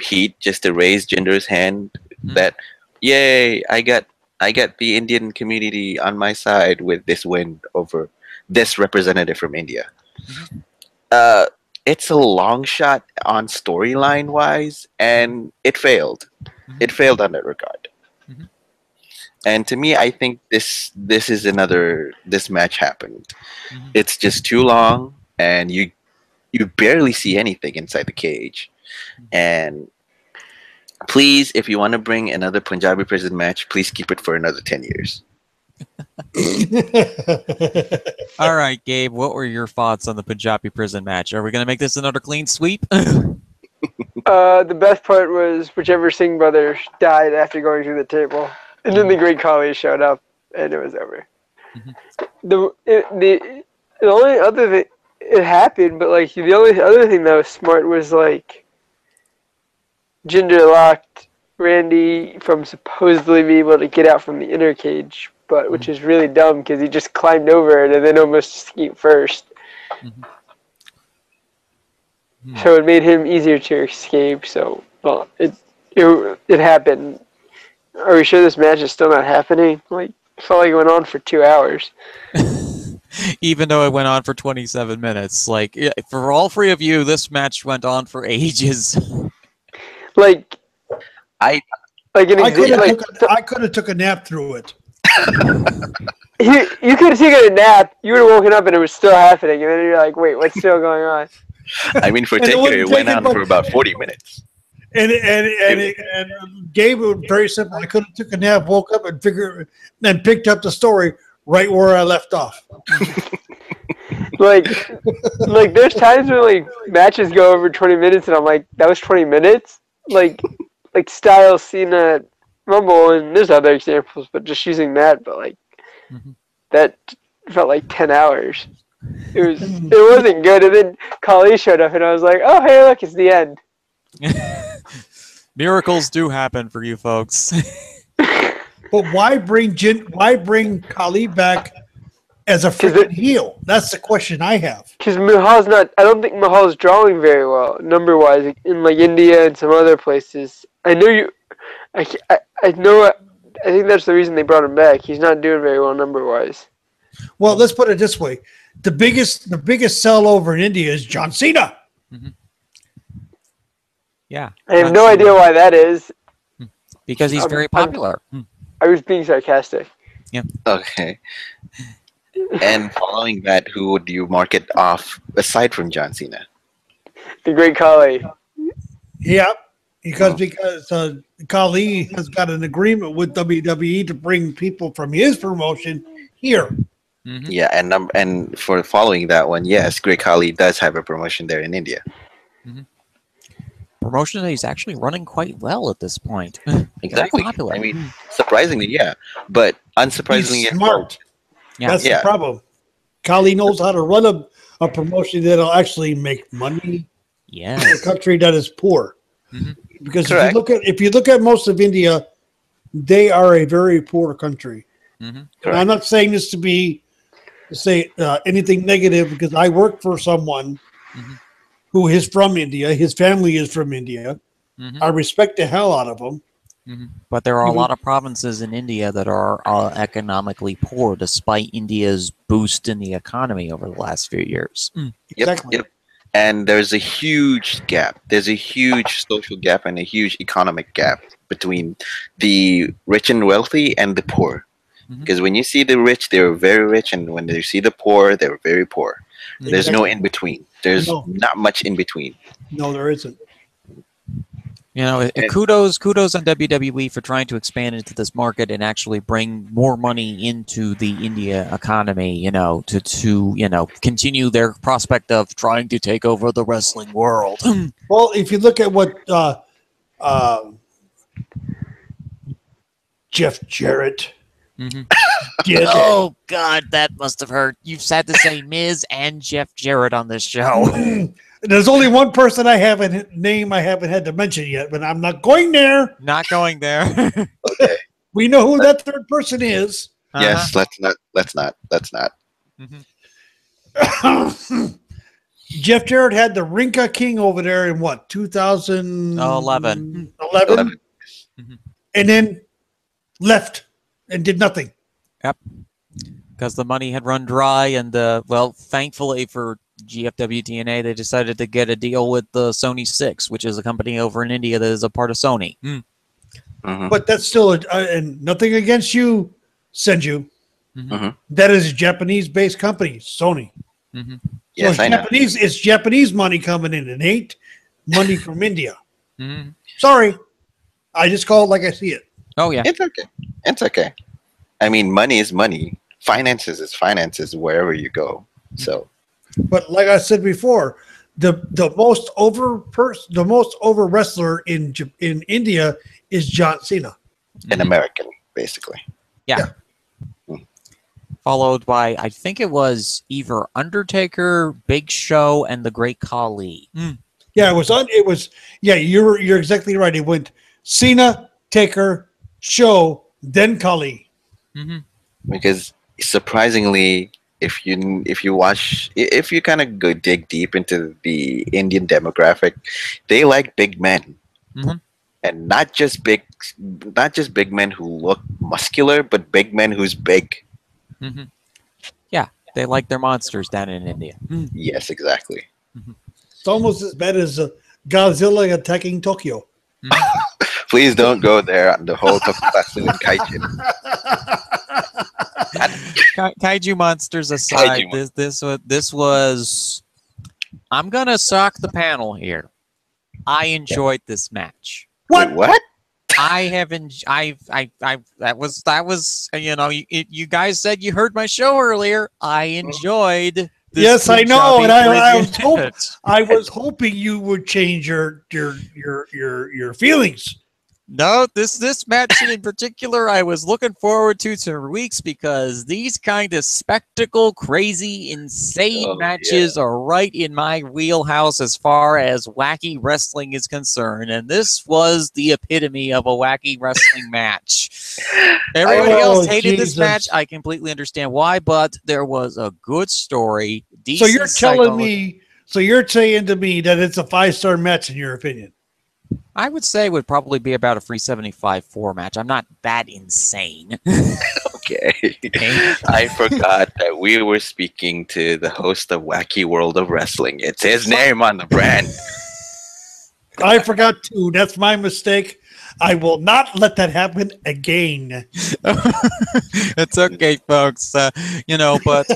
heat just to raise Jinder's hand? That, yay, I got the Indian community on my side with this win over this representative from India. It's a long shot on storyline wise, and it failed. It failed on that regard. And to me, I think this match happened. It's just too long, and you barely see anything inside the cage. And please, if you want to bring another Punjabi prison match, please keep it for another 10 years. All right, Gabe, what were your thoughts on the Punjabi prison match? Are we going to make this another clean sweep? The best part was whichever Singh brother died after going through the table. And then the Great Khali showed up, and it was over. The only other thing, it happened, but like the only other thing that was smart was like Jinder locked Randy from supposedly being able to get out from the inner cage, but which is really dumb because he just climbed over it and then almost escaped first. So it made him easier to escape. So, well, it happened. Are we sure this match is still not happening? Like, it felt like it went on for 2 hours. Even though it went on for 27 minutes. Like, for all three of you, this match went on for ages. Like, Like an I could example, have took a nap through it. you could have taken a nap. You would have woken up and it was still happening, and then you're like, "Wait, what's still going on?" I mean, for And it Taker, wouldn't it went take it on but- for about 40 minutes. And Gabe was very simple. I could have took a nap, woke up, and picked up the story right where I left off. like there's times when like matches go over 20 minutes, and I'm like, "That was 20 minutes." Like Styles, Cena, Rumble, and there's other examples, but just using that, but like that felt like 10 hours. It wasn't good. And then Khali showed up, and I was like, "Oh, hey, look, it's the end." Miracles do happen for you folks. But why bring Khali back as a freaking heel? That's the question I have. Because Mahal's not. I don't think Mahal's drawing very well number wise in like India and some other places. I know you. I know. I think that's the reason they brought him back. He's not doing very well number wise. Well, let's put it this way: the biggest sell over in India is John Cena. Yeah. I have no idea why that is. Because he's very popular. I was being sarcastic. Yeah. Okay. And following that, who would you mark it off aside from John Cena? The Great Khali. Yeah, because Khali has got an agreement with WWE to bring people from his promotion here. Yeah, and for following that one, yes, Great Khali does have a promotion there in India. Promotion that he's actually running quite well at this point. Exactly. Very popular. I mean, surprisingly, yeah, but unsurprisingly, He's smart. Yeah. That's the problem. Khali knows how to run a promotion that'll actually make money in a country that is poor. Because if you look at most of India, they are a very poor country. And I'm not saying this to say anything negative, because I work for someone who is from India. His family is from India. I respect the hell out of him. But there are a lot of provinces in India that are economically poor, despite India's boost in the economy over the last few years. Exactly. Yep. And there's a huge gap. There's a huge social gap and a huge economic gap between the rich and wealthy and the poor. Because when you see the rich, they're very rich, and when you see the poor, they're very poor. There's no in between. There's not much in between. No, there isn't. You know, kudos on WWE for trying to expand into this market and actually bring more money into the India economy, you know, to continue their prospect of trying to take over the wrestling world. Well, if you look at what Jeff Jarrett did. Oh, God, that must have hurt. You've had to say Miz and Jeff Jarrett on this show. There's only one person I haven't had to mention yet, but I'm not going there. Not going there. Okay. We know who that third person is. Yes, let's not. Jeff Jarrett had the Rinka King over there in what, 2011? 11. And then left and did nothing. Yep. Because the money had run dry, and thankfully for GFW TNA, they decided to get a deal with the Sony 6, which is a company over in India that is a part of Sony. But that's still and nothing against you, Senju. That is a Japanese-based company, Sony. Yes, so I know. It's Japanese money coming in. It ain't money from India. Sorry, I just call it like I see it. Oh yeah, it's okay. I mean, money is money. Finances is finances wherever you go. So. But like I said before, the most over wrestler in India is John Cena. An American, basically. Yeah. Followed by, I think it was either Undertaker, Big Show, and the Great Khali. Yeah, it was. Yeah, you're exactly right. It went Cena, Taker, Show, then Khali. Because surprisingly, if you kind of go dig deep into the Indian demographic, they like big men, and not just big men who look muscular, but big men who's big. Yeah, they like their monsters down in India. Yes, exactly. It's almost as bad as Godzilla attacking Tokyo. Please don't go there on the whole tokusatsu and kaiju. Kaiju monsters aside, this was. I'm gonna sock the panel here. I enjoyed this match. What? Wait, what? I haven't. That was. You know, you guys said you heard my show earlier. I enjoyed. This Yes, I know, and Punjabi I was hoping you would change your feelings. No, this match in particular, I was looking forward to for weeks because these kind of spectacle, crazy, insane matches are right in my wheelhouse as far as wacky wrestling is concerned, and this was the epitome of a wacky wrestling match. Everybody else hated this match. I completely understand why, but there was a good story. So you're telling me? So you're saying to me that it's a 5-star match in your opinion? I would say it would probably be about a 375-4 match. I'm not that insane. Okay. I forgot that we were speaking to the host of Wacky World of Wrestling. It's his name on the brand. I forgot too. That's my mistake. I will not let that happen again. It's okay, folks. You know, but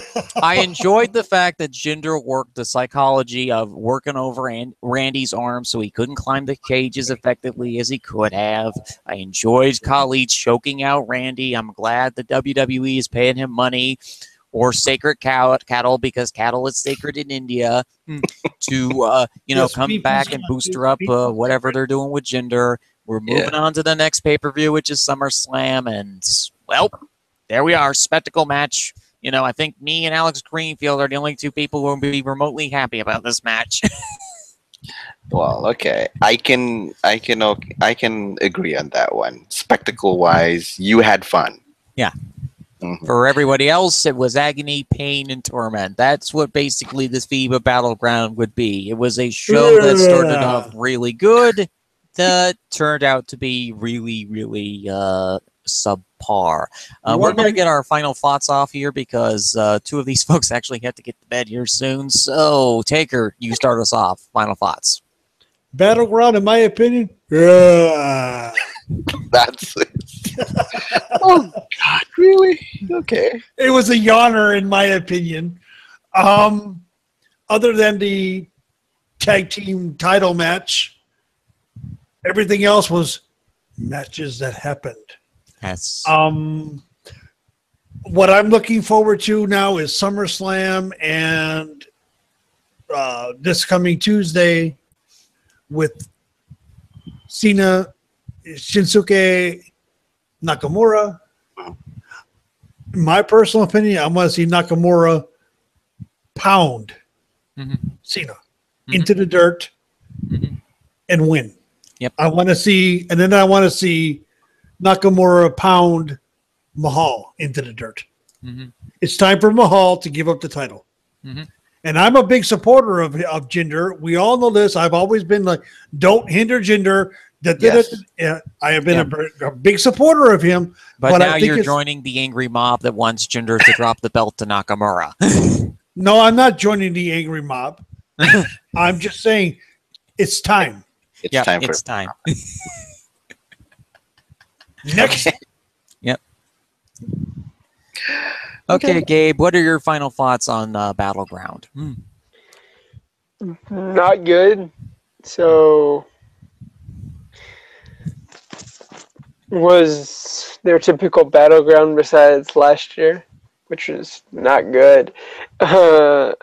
I enjoyed the fact that Jinder worked the psychology of working over Randy's arm so he couldn't climb the cage as effectively as he could have. I enjoyed Khalid choking out Randy. I'm glad the WWE is paying him money or sacred cattle because cattle is sacred in India to, you know, come back and booster up whatever they're doing with Jinder. We're moving on to the next pay-per-view, which is SummerSlam, and, well, there we are, spectacle match. You know, I think me and Alex Greenfield are the only two people who will be remotely happy about this match. Well, okay. I can agree on that one. Spectacle-wise, you had fun. Yeah. Mm-hmm. For everybody else, it was agony, pain, and torment. That's what basically this FIBA Battleground would be. It was a show that started off really good, that turned out to be really, really subpar. We're going to get our final thoughts off here because two of these folks actually have to get to bed here soon. So, Taker, you start us off. Final thoughts. Battleground, in my opinion, that's it. Oh, God, really? Okay. It was a yawner, in my opinion. Other than the tag team title match, everything else was matches that happened. Yes. What I'm looking forward to now is SummerSlam and this coming Tuesday with Cena, Shinsuke Nakamura. In my personal opinion, I want to see Nakamura pound Cena into the dirt and win. Yep. I want to see, and then I want to see Nakamura pound Mahal into the dirt. It's time for Mahal to give up the title. And I'm a big supporter of Jinder. We all know this. I've always been like, don't hinder Jinder. I have been a big supporter of him. But now you're joining the angry mob that wants Jinder to drop the belt to Nakamura. No, I'm not joining the angry mob. I'm just saying it's time. It's time. Next. Yep. Okay, Gabe, what are your final thoughts on Battleground? Not good. So, was their typical Battleground besides last year, which was not good. So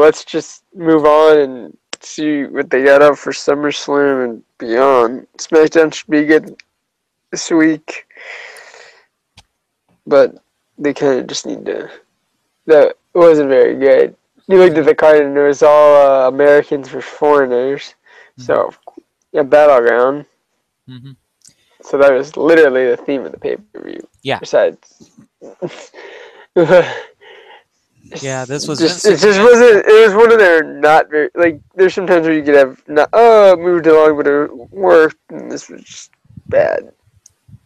let's just move on and see what they got up for SummerSlam and beyond. SmackDown should be good this week, but they kind of just need to. That wasn't very good. You looked at the card and it was all Americans versus foreigners. So, yeah, Battleground. So that was literally the theme of the pay-per-view. Yeah. Besides. Yeah, this was just it just wasn't. It was one of their not very like. There's sometimes where you could have not moved along, but it worked, and this was just bad.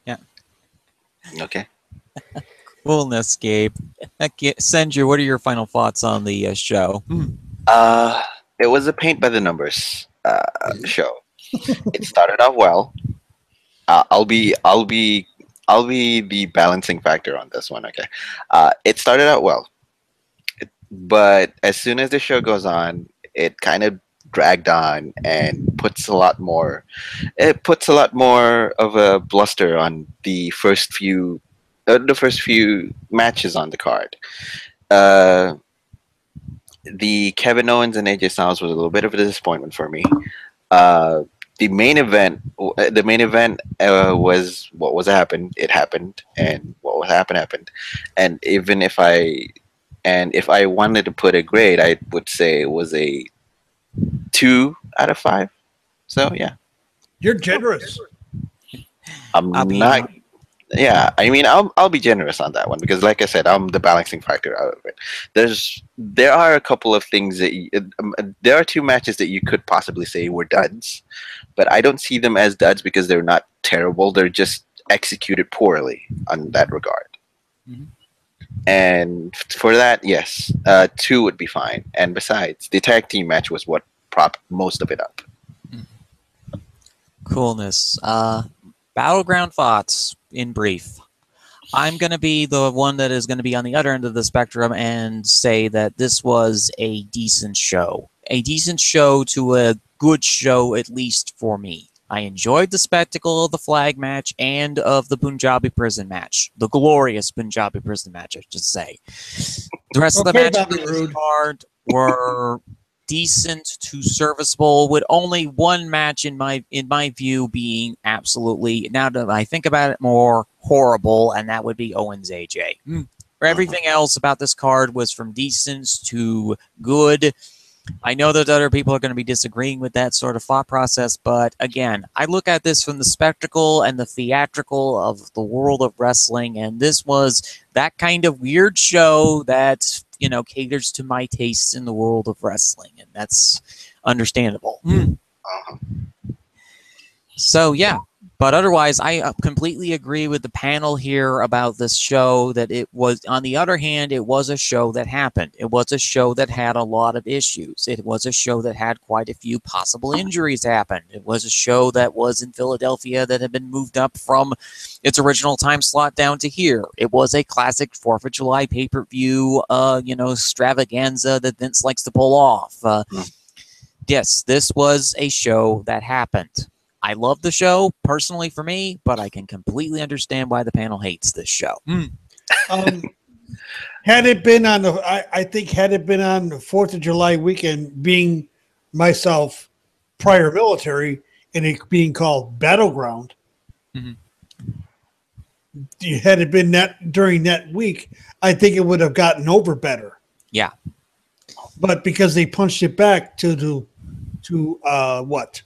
Yeah. Okay. Coolness, Gabe. Senju, what are your final thoughts on the show? It was a paint by the numbers show. It started off well. I'll be the balancing factor on this one. Okay, it started out well, but as soon as the show goes on, it kind of dragged on and puts a lot more. It puts a lot more of a bluster on the first few matches on the card. Uh, the Kevin Owens and AJ Styles was a little bit of a disappointment for me. Uh, the main event was what was happened. It happened, and what was happened happened. And even if I wanted to put a grade, I would say it was a 2 out of 5. So yeah, You're generous. I'm I'll be not. Yeah, I mean, I'll be generous on that one because, like I said, I'm the balancing factor out of it. There are a couple of things there are 2 matches that you could possibly say were duds, but I don't see them as duds because they're not terrible. They're just executed poorly on that regard. Mhm. And for that, yes, 2 would be fine. And besides, the tag team match was what propped most of it up. Coolness. Battleground thoughts in brief. I'm going to be the one that is going to be on the other end of the spectrum and say that this was a decent show. A decent show to a good show, at least for me. I enjoyed the spectacle of the flag match and of the Punjabi prison match. The glorious Punjabi prison match, I should say. The rest of the Okay, matches Bobby on this Roode. card were decent to serviceable, with only one match in my view being absolutely, now that I think about it more, horrible, and that would be Owens AJ. For everything else about this card was from decent to good. I know that other people are going to be disagreeing with that sort of thought process, but again, I look at this from the spectacle and the theatrical of the world of wrestling, and this was that kind of weird show that, you know, caters to my tastes in the world of wrestling, and that's understandable. So, yeah. But otherwise, I completely agree with the panel here about this show, that it was, on the other hand, it was a show that happened. It was a show that had a lot of issues. It was a show that had quite a few possible injuries happen. It was a show that was in Philadelphia that had been moved up from its original time slot down to here. It was a classic 4th of July pay-per-view, extravaganza that Vince likes to pull off. Yes, this was a show that happened. I love the show, personally for me, but I can completely understand why the panel hates this show. Had it been on I think had it been on the 4th of July weekend, being myself prior military and it being called Battleground, had it been that during that week, I think it would have gotten over better. Yeah. But because they punched it back to what?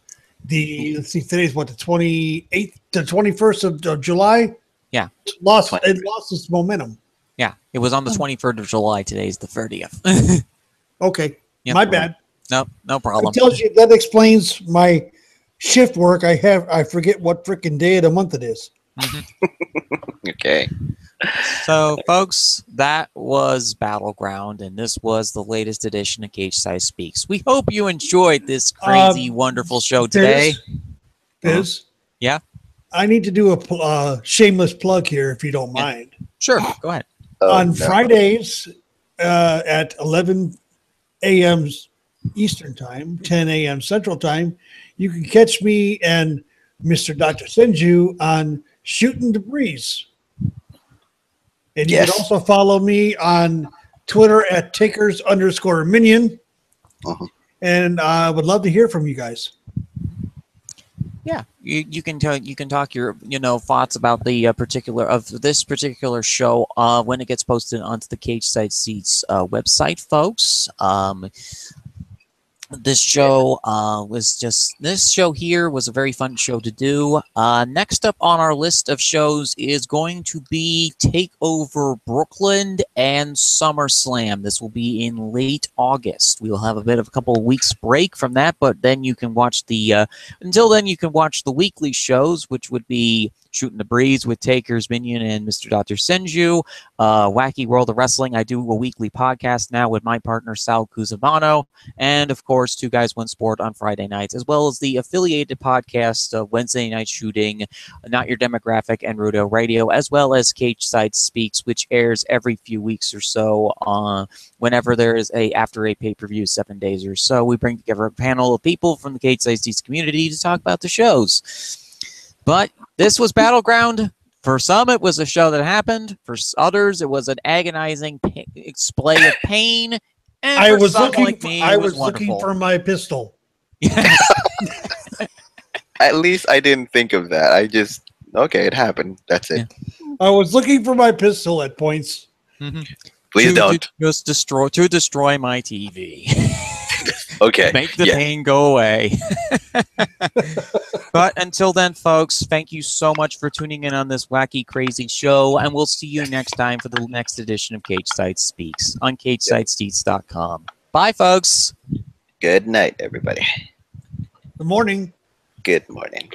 Let's see, today's what, the 28th, the 21st of July? Yeah. It lost its momentum. Yeah. It was on the 23rd of July. Today's the 30th. Okay. Yep. My bad. No problem. It tells you, that explains my shift work. I forget what freaking day of the month it is. Okay. So, folks, that was Battleground, and this was the latest edition of Cageside Speaks. We hope you enjoyed this crazy, wonderful show today. Biz? Yeah? I need to do a shameless plug here, if you don't mind. Sure, go ahead. On Fridays at 11 a.m. Eastern Time, 10 a.m. Central Time, you can catch me and Mr. Dr. Senju on Shooting the Breeze. And you can also follow me on Twitter at Takers_Minion. And I would love to hear from you guys. Yeah, you can talk your thoughts about the this particular show when it gets posted onto the Cageside Seats website, folks. This show this show here was a very fun show to do. Next up on our list of shows is going to be TakeOver Brooklyn and SummerSlam. This will be in late August. We will have a couple of weeks break from that, but then you can watch until then you can watch the weekly shows, which would be Shooting the Breeze with Takers, Minion, and Mr. Dr. Senju. Wacky World of Wrestling. I do a weekly podcast now with my partner, Sal Cusabano. And, of course, Two Guys, One Sport on Friday nights, as well as the affiliated podcast of Wednesday Night Shooting, Not Your Demographic, and Rudo Radio, as well as Cageside Speaks, which airs every few weeks or so whenever there is after a pay-per-view, 7 days or so. We bring together a panel of people from the Cageside Speaks community to talk about the shows. But this was Battleground. For some, it was a show that happened. For others, it was an agonizing display of pain. And I for was some looking. like me, I it was wonderful. looking for my pistol. At least I didn't think of that. I just, okay, it happened. That's it. Yeah. I was looking for my pistol at points. Mm-hmm. Please don't. Just destroy my TV. Okay. Make the pain go away. But until then, folks, thank you so much for tuning in on this wacky, crazy show, and we'll see you next time for the next edition of Cageside Speaks on CageSideSpeaks.com. Bye, folks. Good night, everybody. Good morning. Good morning.